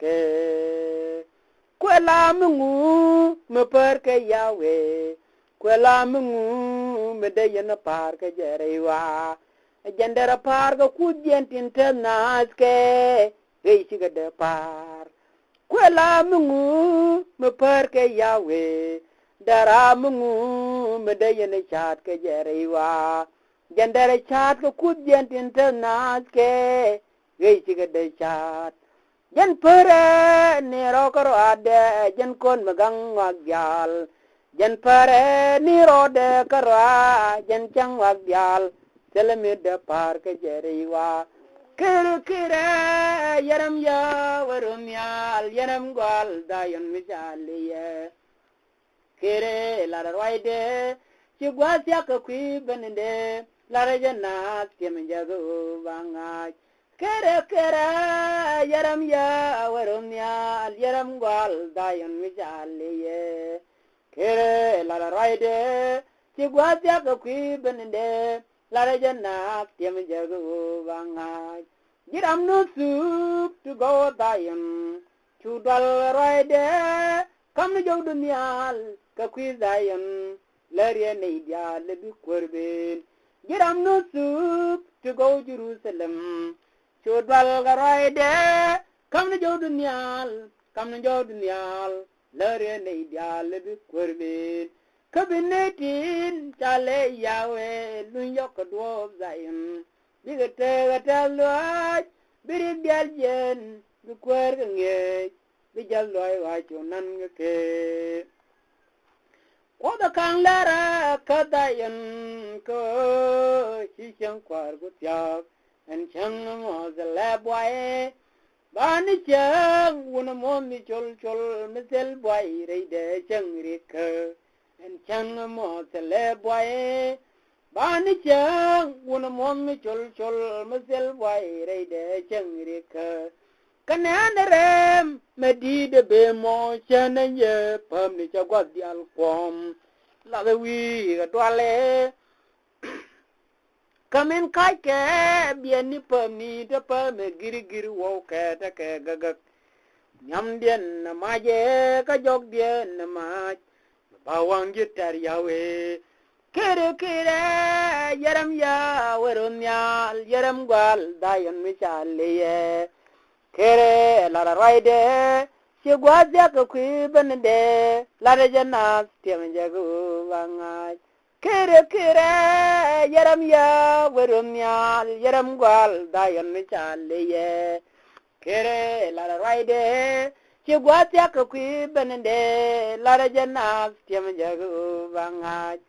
Quella Mungu, Muperke Yahweh, Quella Mungu, Medayan Park Jerewa, jandara par ga kujentin tenaske reisiga de par kwela mungu me par ke yawe dara mungu me de yene chat ke jerewa jandara chat ga kujentin tenaske reisiga de chat jan pare ni rokoro ade jan kon magang wagyal jan pare ni rode kara jan chang wagyal selemi de par ke jeriwa kere yaram ya warum yal yaram gwal dayon misaliye kere la roide ci gwasya ka kwi benende la rajana tim jago banga kere yaram ya warum yal yaram gwal dayon misaliye kere la roide ci gwasya ka kwi benende la rajana tim jago banga jiram no soup to go dayon to dal ride kam no jow dunyal ka kwi dayon lariya ne dia le bi korben jiram no soup to go Jerusalem to dal ride kam no jow dunyal lariya ne dia le bi korben kabinetin chale yawe lun yok do zayon biga tega loy biri bialjen bi kwer nge bi jalloy wa chunan ke ko da kan lara kadayan ko chi chang kwar gu tyak en chang mo zala boy bani chang wona mo mi chol misel boy re de chang rik en chang mo zala boy bani chang wona mom mi chol masel boy re de chang rika kanandere medi de be mo chana ye pam ni chagwa dial kom la de wi ga twale kamen kai ke bien ni pam ni de pam giri wo ke ta ke gagak nyam den na ma je ka jog den na ma bawang gitar yawe kere yaram ya warum yal yaram gwal dayon misaliye kere la raide ci gwazya ka kwi bende la rajana tem jago banga kere yaram ya warum yal yaram gwal dayon misaliye kere la raide ci gwazya ka kwi bende la rajana tem jago banga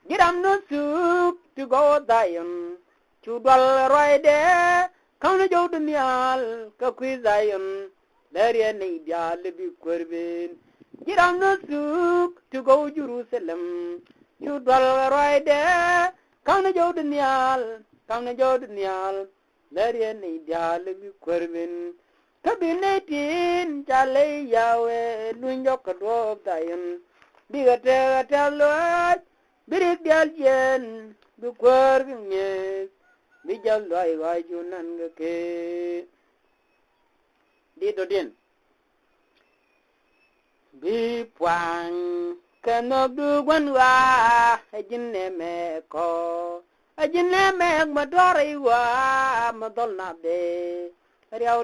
jiram no soup to go dayon to dal ride kauna jow dunyal ka kwi dayon lariya ne dia le bi korben jiram no soup to go Jerusalem to dal ride kauna jow dunyal lariya ne dia le bi korben kabinetin chale yawe lunjo ka do dayon biga te lo birik dial jen bi kwer nge bi jalloy wa junan ke di do den bi pwang kanok du gwan wa jinne me ko jinne me ma dori wa ma dol na de riaw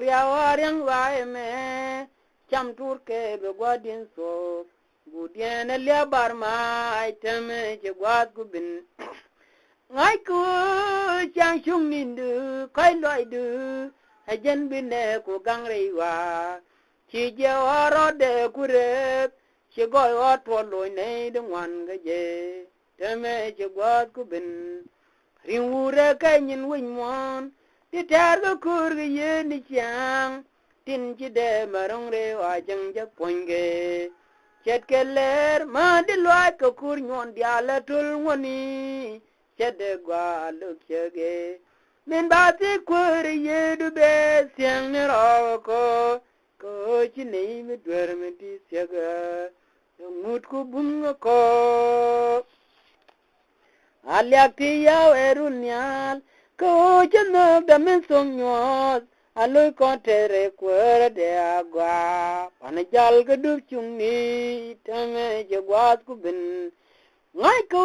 riang wa me cham tur ke be gwadin so budien le barma iteme je gwat gubin ngai ku chang chung nindu kai loi du hajen bine ku gangre wa chi je oro de kure chi go wa to loi nei de wan ga je teme je gwat gubin rinure kai nyin win mon ti tar ga kur ga ye ni chang tin chi de marong re wa jang je ponge chet keler ma di loy ko kur nyon diala tul ngoni chede gwa luk chege min ba ti kur ye du be siang ni ro ko chi nei mi dwer mi ti sega ngut ku bum ko alyak ti yaw erunyal ko cheno da min song nyos aloy kontere kwere de agwa panajal gadu chungni tame jagwat kubin ngai ko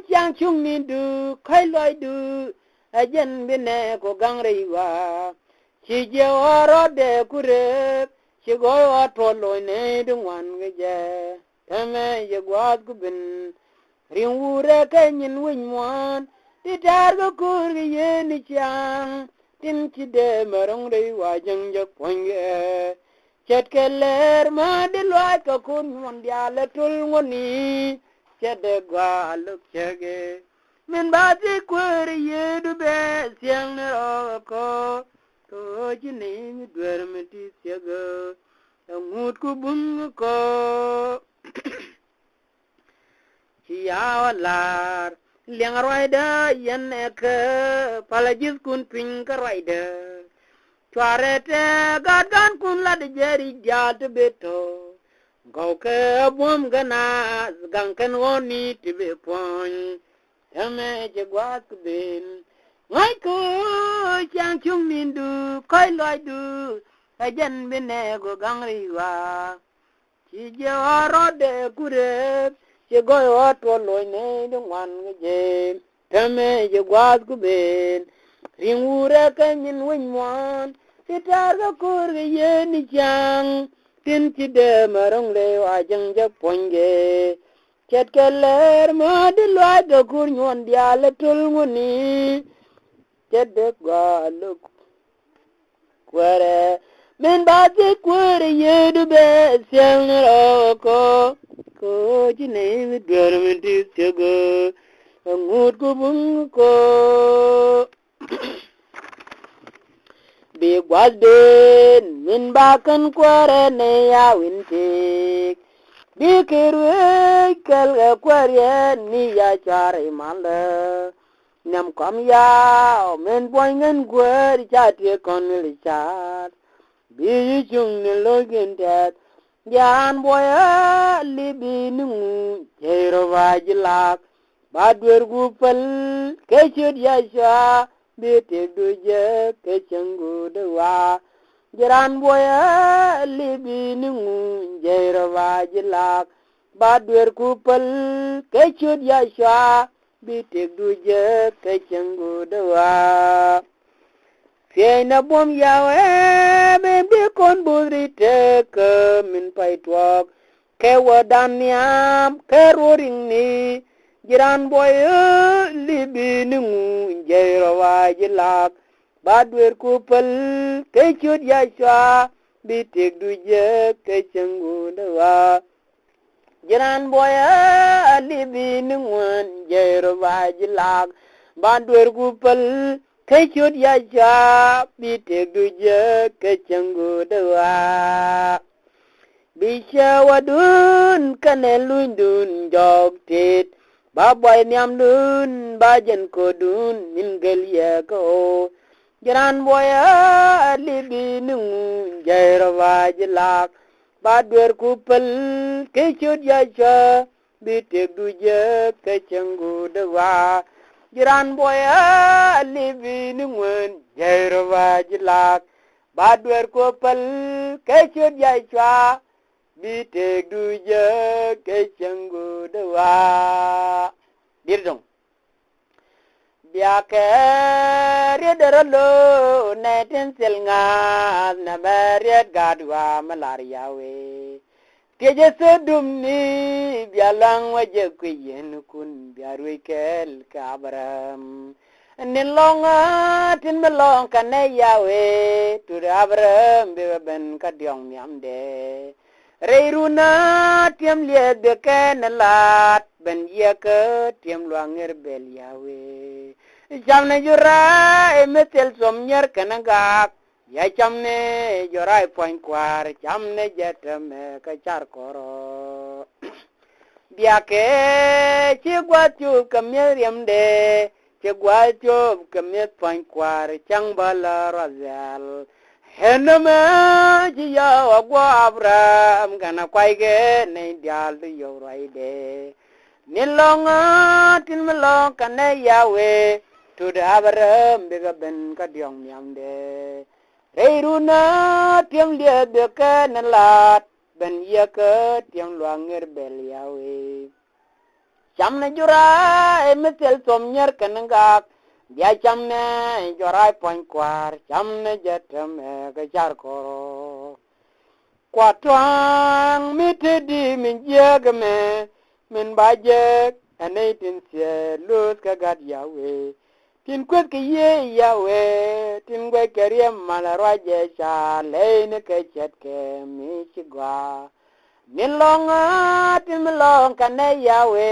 chang chungni du kai loi du ajen bine ko gangre wa chi je oro de kure chi go wa tolo ne dungwan ge tame ye gwat kubin ring wure kanyin winwan ti tar go kur ge ye ni chang tin chi de marong re wa jang je ponge chet keler ma de lwa ko kun mon dia le tul ngoni chet de gwa luk chege min ba ti kur ye du be siang ro ko to ji ne mi dwer mi ti chege ngut ku bum ko ya lar liang roida yen ek palajis kun pin ka roida chwarete gadan kun la de jeri jat beto gau ke bom gana gang ken woni tibe pon ame je gwat bin ngai ko chang chung min du koi loi du ajan bine go gang riwa chi je ro de kure che goy wat loy ne de wan ge tame je gwat ku ben ring ure kanyin win wan sitar ga kur ge ye ni chang tin chi de marong le wa jang je ponge chet keler ma de lwa ga kur nyon dia le tul nguni chet de ga lu kwere men ba ti kwere ye du be siang ro ko ji ne mi dwer mi ti sego ngut ku bung ko bi gwalden min ba kan kwere ne ya winti bi kirwe kel kwere ni ya chare mala nam kam ya men boingen kwere cha ti kon li chat bi chung ne logen dat yan boya libi nungu jero wajilak badwer gupal kechut yasha bete duje kechengu dewa jaran boya libi nungu jero wajilak badwer gupal kechut yasha bete duje kechengu dewa Fiena bom yawe be kon budri tek min pai tuak ke wadan niam ke roring ni jiran boy libi nungu jero wajilak badwer kupel ke chut yasha bitik duje ke chengu dewa jiran boy libi nungu jero wajilak badwer kupel kechut yasha bitek duje kechengu dewa bisha wadun kanelun dun jog tit baboy nyam dun bajen kodun mingel yako jaran boya libi nungu jairo wajilak badwer kupel kechut yasha bitek duje kechengu dewa jiran boya libi nungwen jairo wajilak badwer kopal kechut yachwa bitek duje kechengu dewa dirdong biake riederalo netin silngas na beriet gadwa malaria we Keje sedum ni bialang waje kuyen kun biarwe kel kabram nilonga tin melong kane yawe tu abram be ben kadyong nyamde reiruna tiam lie be ken lat ben ye ke tiam luanger bel yawe jamne jura emetel somnyer kanagak ya chamne jorai poin kwar chamne jetame ka char koro biake chigwatu kamyem de chigwatu kamyet poin kwar chang bala razal henama jiya wagwa abram gana kwaige ne dial yo raide nilonga tinmelong kane yawe tu abram bega ben ka diong nyamde Reiruna tiang dia beka nelat ben ia ke tiang luanger bel yawe. Jam na jura emetel somnyer kenenggak dia chamne jorai pon kwar chamne jetem ga jar koro kwatwang mitedi min jegme min baje anaitin se lus ka gad yawe tin kwet ke ye yawe tin gwe keriem malarwaje cha leine ke chet ke mi chigwa min longa tin long kane yawe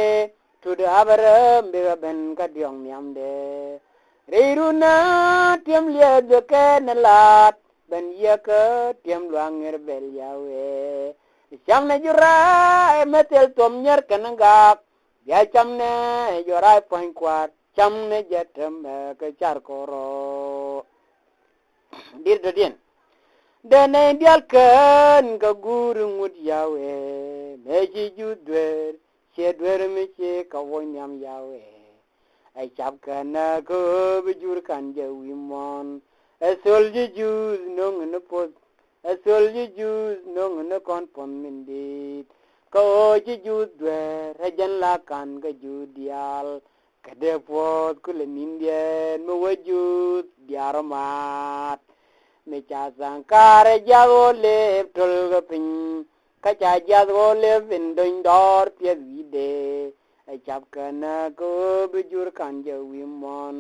tu de abaram be ben ka diong nyamde reiruna tim liye de ke nalat ben ye ke tim luanger bel yawe cham ne jura metel tom nyer kananga ya cham ne jura poin kwat cham ne jetem ke char koro dir de dien de ne dial kan ka guru mut yawe me ji judwer che dwer mi che ka wonyam yawe ai chap kana ko bujur kan je wimon asol ji juz nong ne pot asol ji juz nong ne kon pon mindi ko ji juz dwer rajan la kan ga judial kade pot kule nindien mo wajud diarmat me cha sankare jago le tol ga pin ka cha jago le vindon dor pye vide ai chap kana ko bujur kan je wimon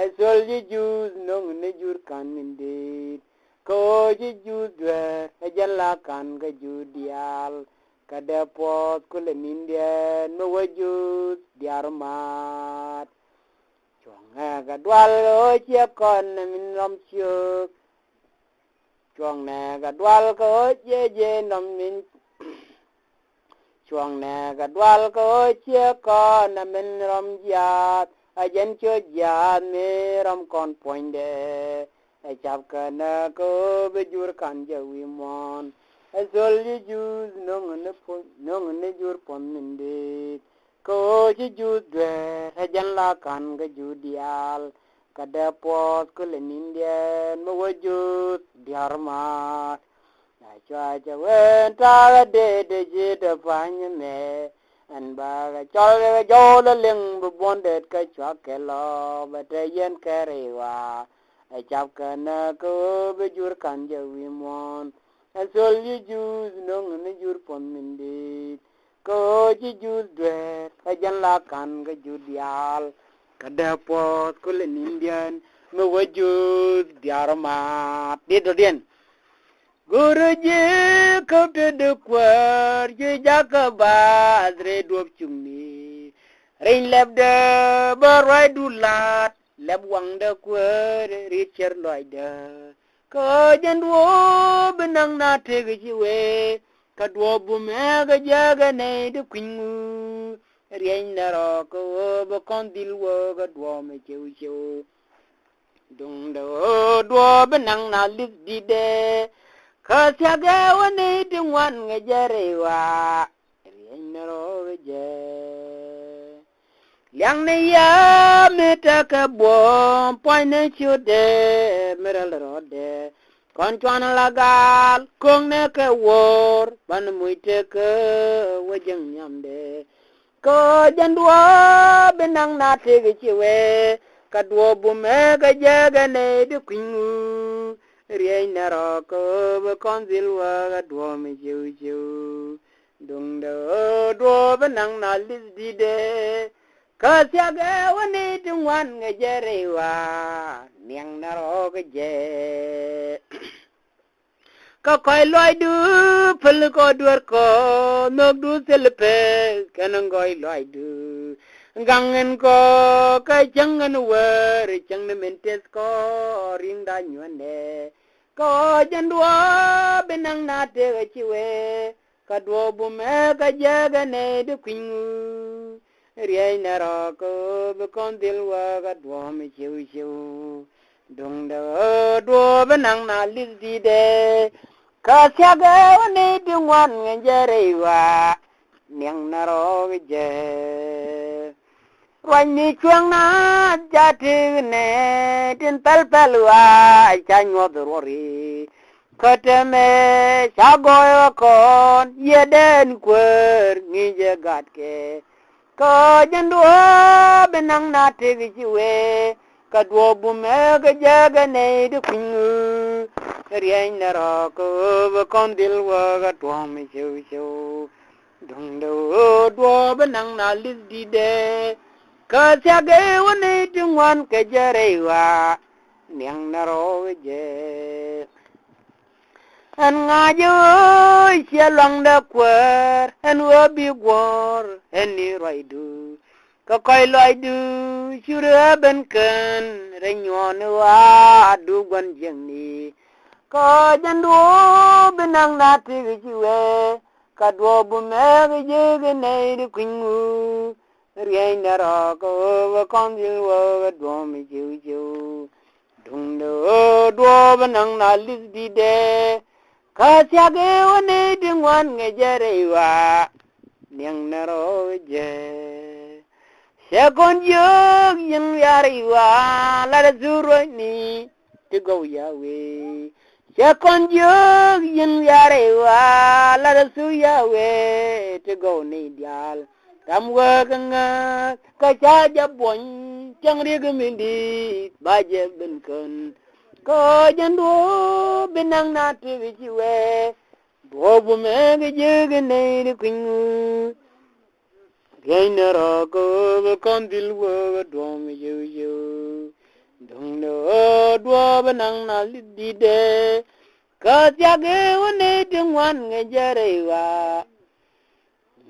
asol ji juz nong ne jur kan mindi ko ji juz dwer rajan la kan ga judial kada pot kule nindien no wajud diarmat chuang ga dwal o che kon min rom chuk chuang na ga dwal ko je nom min chuang na ga dwal ko che kon min rom jat a jen cho jat me rom kon poinde a chap kana ko bejur kan je wimon azol ji juz nong ne jur pon minde ko ji juz dwer hajan la kan ga judial kada pot ko le nindien mo wajud diarma na cha cha wen ta de je de fanye me an ba ga chol ga jo le ling bu bondet ka chwa ke lo ba te yen kerewa a chap kana ko bejur kan je wimon asol ji juz nong ne jur pon mindi ko ji juz dwer hajan la kan ga judial kada pot ko le nindian me wajud diarmat dit dien guru ji ko de kwar ji jakaba dre dop chungni rein leb de barwai dulat leb wang de kwar richer loide ko jandwo benang na tege jiwe kadwo bu mega jaga ne de kwingu rien na ro ko bo kondil wo gadwo me chew dung do do benang na lis dide ka saga woni dingwan ngejarewa rien na ro je liang ne ya meta ka bo poine chude meral rode kon chwana lagal kong ne ka wor ban muite ka wajang nyamde ko jandwa benang na tege chiwe kadwo bume ga jaga ne de kwingu rien na ro ko be konzil wa gadwo me jew dung do do benang na lis dide ka saga woni dingwan ngejarewa niang na ro ga je ka koy loy du pel ko dur ko nok du selpe kanangoy loy du gangen ko ka jangan wer jang ne mentes ko ring da nyone ko jandwa benang na te chiwe ka do bu me ka jaga ne de kwingu rien na ro ko be kondil wa ga do me chew dung da do benang na lis di de ka saga woni dingwan ngejarewa niang na ro je wani chuang na jati ne tin tal palwa chanyo dorori kateme chagoyo kon yeden kwer ni je gatke ko jandwa benang na tegi chiwe ka duobu me ga jaga ne du kungu rien na ro ko ba kon dil wa ga tuam mi chu chu dung do duobu nang na lis di de ka cha ge wa ne tung wan ka jare wa niang na ro je an nga jo chia long da quer an wo bi gwor en ni roi du ka koi loi du chure ben ken re nyon wa du gon jeng ni ka jan do benang na ti jiwe ka do bu me ge ge nei du kingu rien na ro ko wa kon ji wa do mi ju ju dung do benang na lis di de ka cha ge wa ne ding wan nge jere wa niang na ro je se kon jog yin yari wa la zuro ni to go ya we se kon jog yin yari wa la su ya we to go ni dial tam wa nga ka cha ja bon chang ri ge min di ba je ben kon ko jandu binang na ti wi we bo bu me ge je ge nei ni kun gain ro ko kon dil wo do mi yu dong no do binang na li di de ka ja ge wo ne ding wan nge jare wa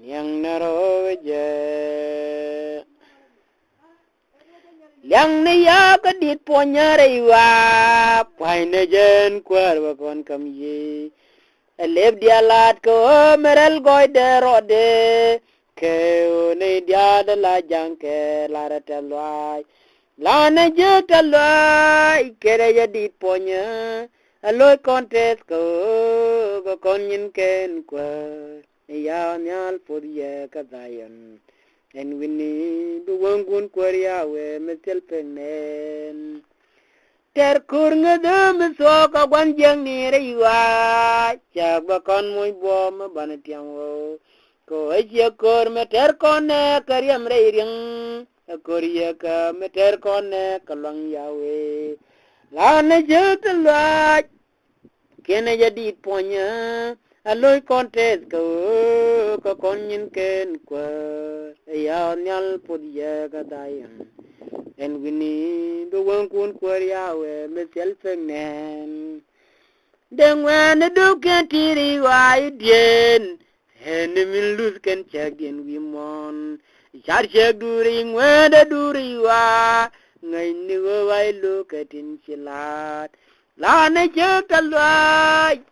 nyang na ro je yang ne ya ka dit po nyare wa pai ne jen kwar wa kon kam ye leb dia lat ko merel goy de rode ke ne dia de la jang ke la ta loi la ne je ta loi ke re ya dit po nya aloy contest ko kon yin ken kwar ya nyal po ye ka dayan en winni du wangun kwaria we metel penen ter kur ngada me so ka gwan jang ni reiwa cha ba kon moy bom ban tiang wo ko je kor me ter kon ne kariam re ring koria ka me ter kon ne kalong yawe la ne je tla kene jadi ponya aloy contest ko kon yin ken kwa ya nyal pod ya ga dayan en wini do won kun kwa ya we me self nen den wen do ken tiri wa idien en min luz ken chagen wi mon char che duri ngwe duri wa ngai ni wa lo katin chilat la ne je talwa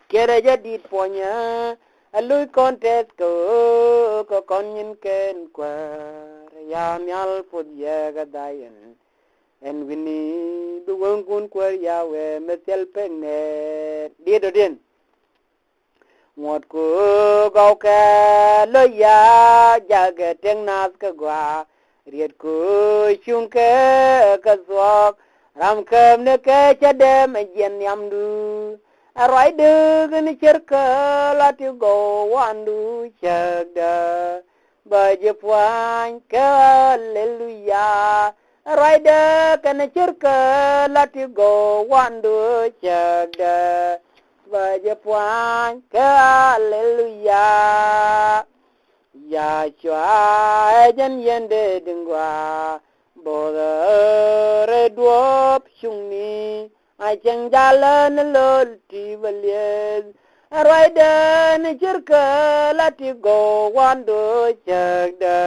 kere jadi ponya alu contest ko kon yin ken kwa ya nyal pod ye ga dayen en wini du won kun kwa ya we metel penne di do den ngot ko gau ka lo ya jaga teng nas ka gwa riet ko chung ka zwak ram kem ne ke chadem jen yamdu arai de ni cerka lati go wandu chagda baje puan ke haleluya arai de kan cerka lati go wandu chagda baje puan ke haleluya ya chwa jen yende dingwa bore duop chungni a chang jalan lol ti valies raida ni cirka lati go wando chagda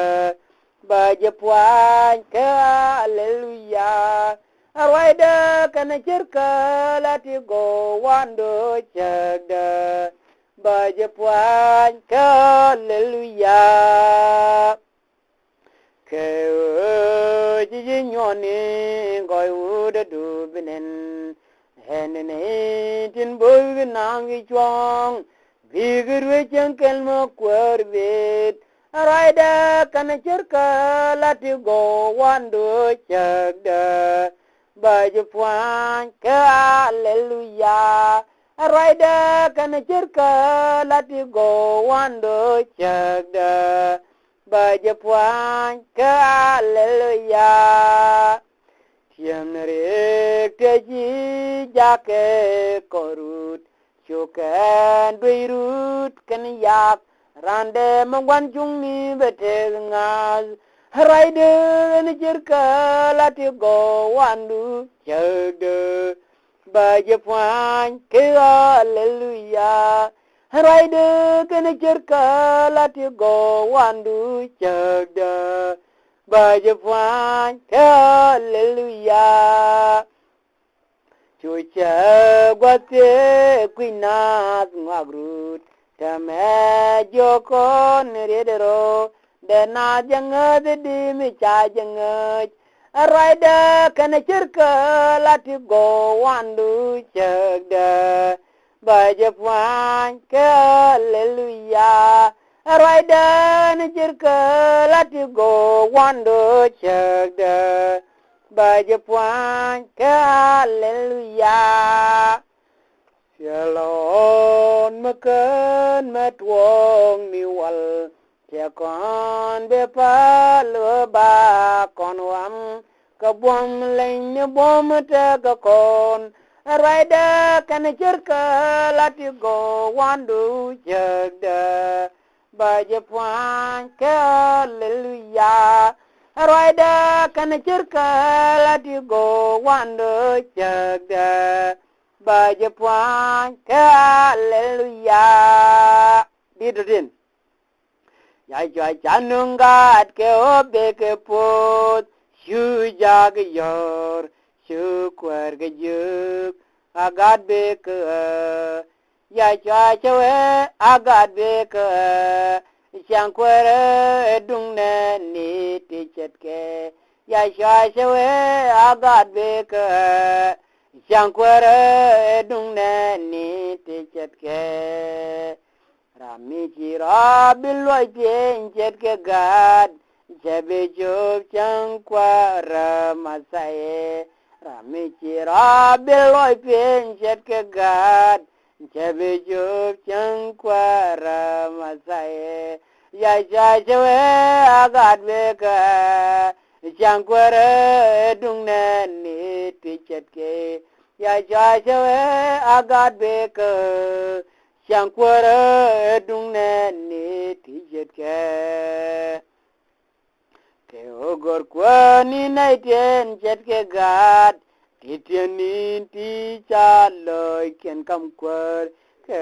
baje puan ka haleluya raida kana cirka lati go wando chagda baje puan ka haleluya ke ji nyoni goy uda du binen henene tin boy nang chwang bigir we kel mo kwerbet raida kan cerka lati go wando chagda baje puan ka haleluya raida kan cerka lati go wando chagda baje puan ka haleluya Chiemrek teji jake korut chukan beirut kan yak rande mangwan jungni betengas raide ni jirka lati go wandu chede baje puan ke haleluya raide kan jirka lati go wandu chede baje puan haleluya chucha gwate kwinat ngagrut tame joko neredero dena jangat di mi cha jangat raida kana cirka lati go wandu chegda baje puan haleluya raida na cirka lati go wandu chegda baje puan haleluya Shalom makan matwong niwal Tia con be pa lo ba con wam ka bom lein ne bom ta ka kon raida kan jerka lati go wandu jagda baje puan haleluya raida kan jerka lati go wandu jagda baje puan haleluya didin ya janungat ke obe ke pot shu jag yor shu kwer ke juk agat be ke ya chawe agat be ke chang kwer dung ne ni ti chet ke ya chawe agat be ke chang kwer dung ne ni ti chet ke Rami chira bilwai tien chet ke gad Chebe chup chang kwa ramasaye Rami chira bilwai tien chet ke gad Chebe chup chang kwa ramasaye Ya cha chewe agad beka Chang kwa re dung ne ni ti chet ke Ya cha chewe agad beka Chang kwara dung ne ni tijet ke ogor kwa ni nai tien jet ke gad ti tien ni ti cha loi ken kam kwar ke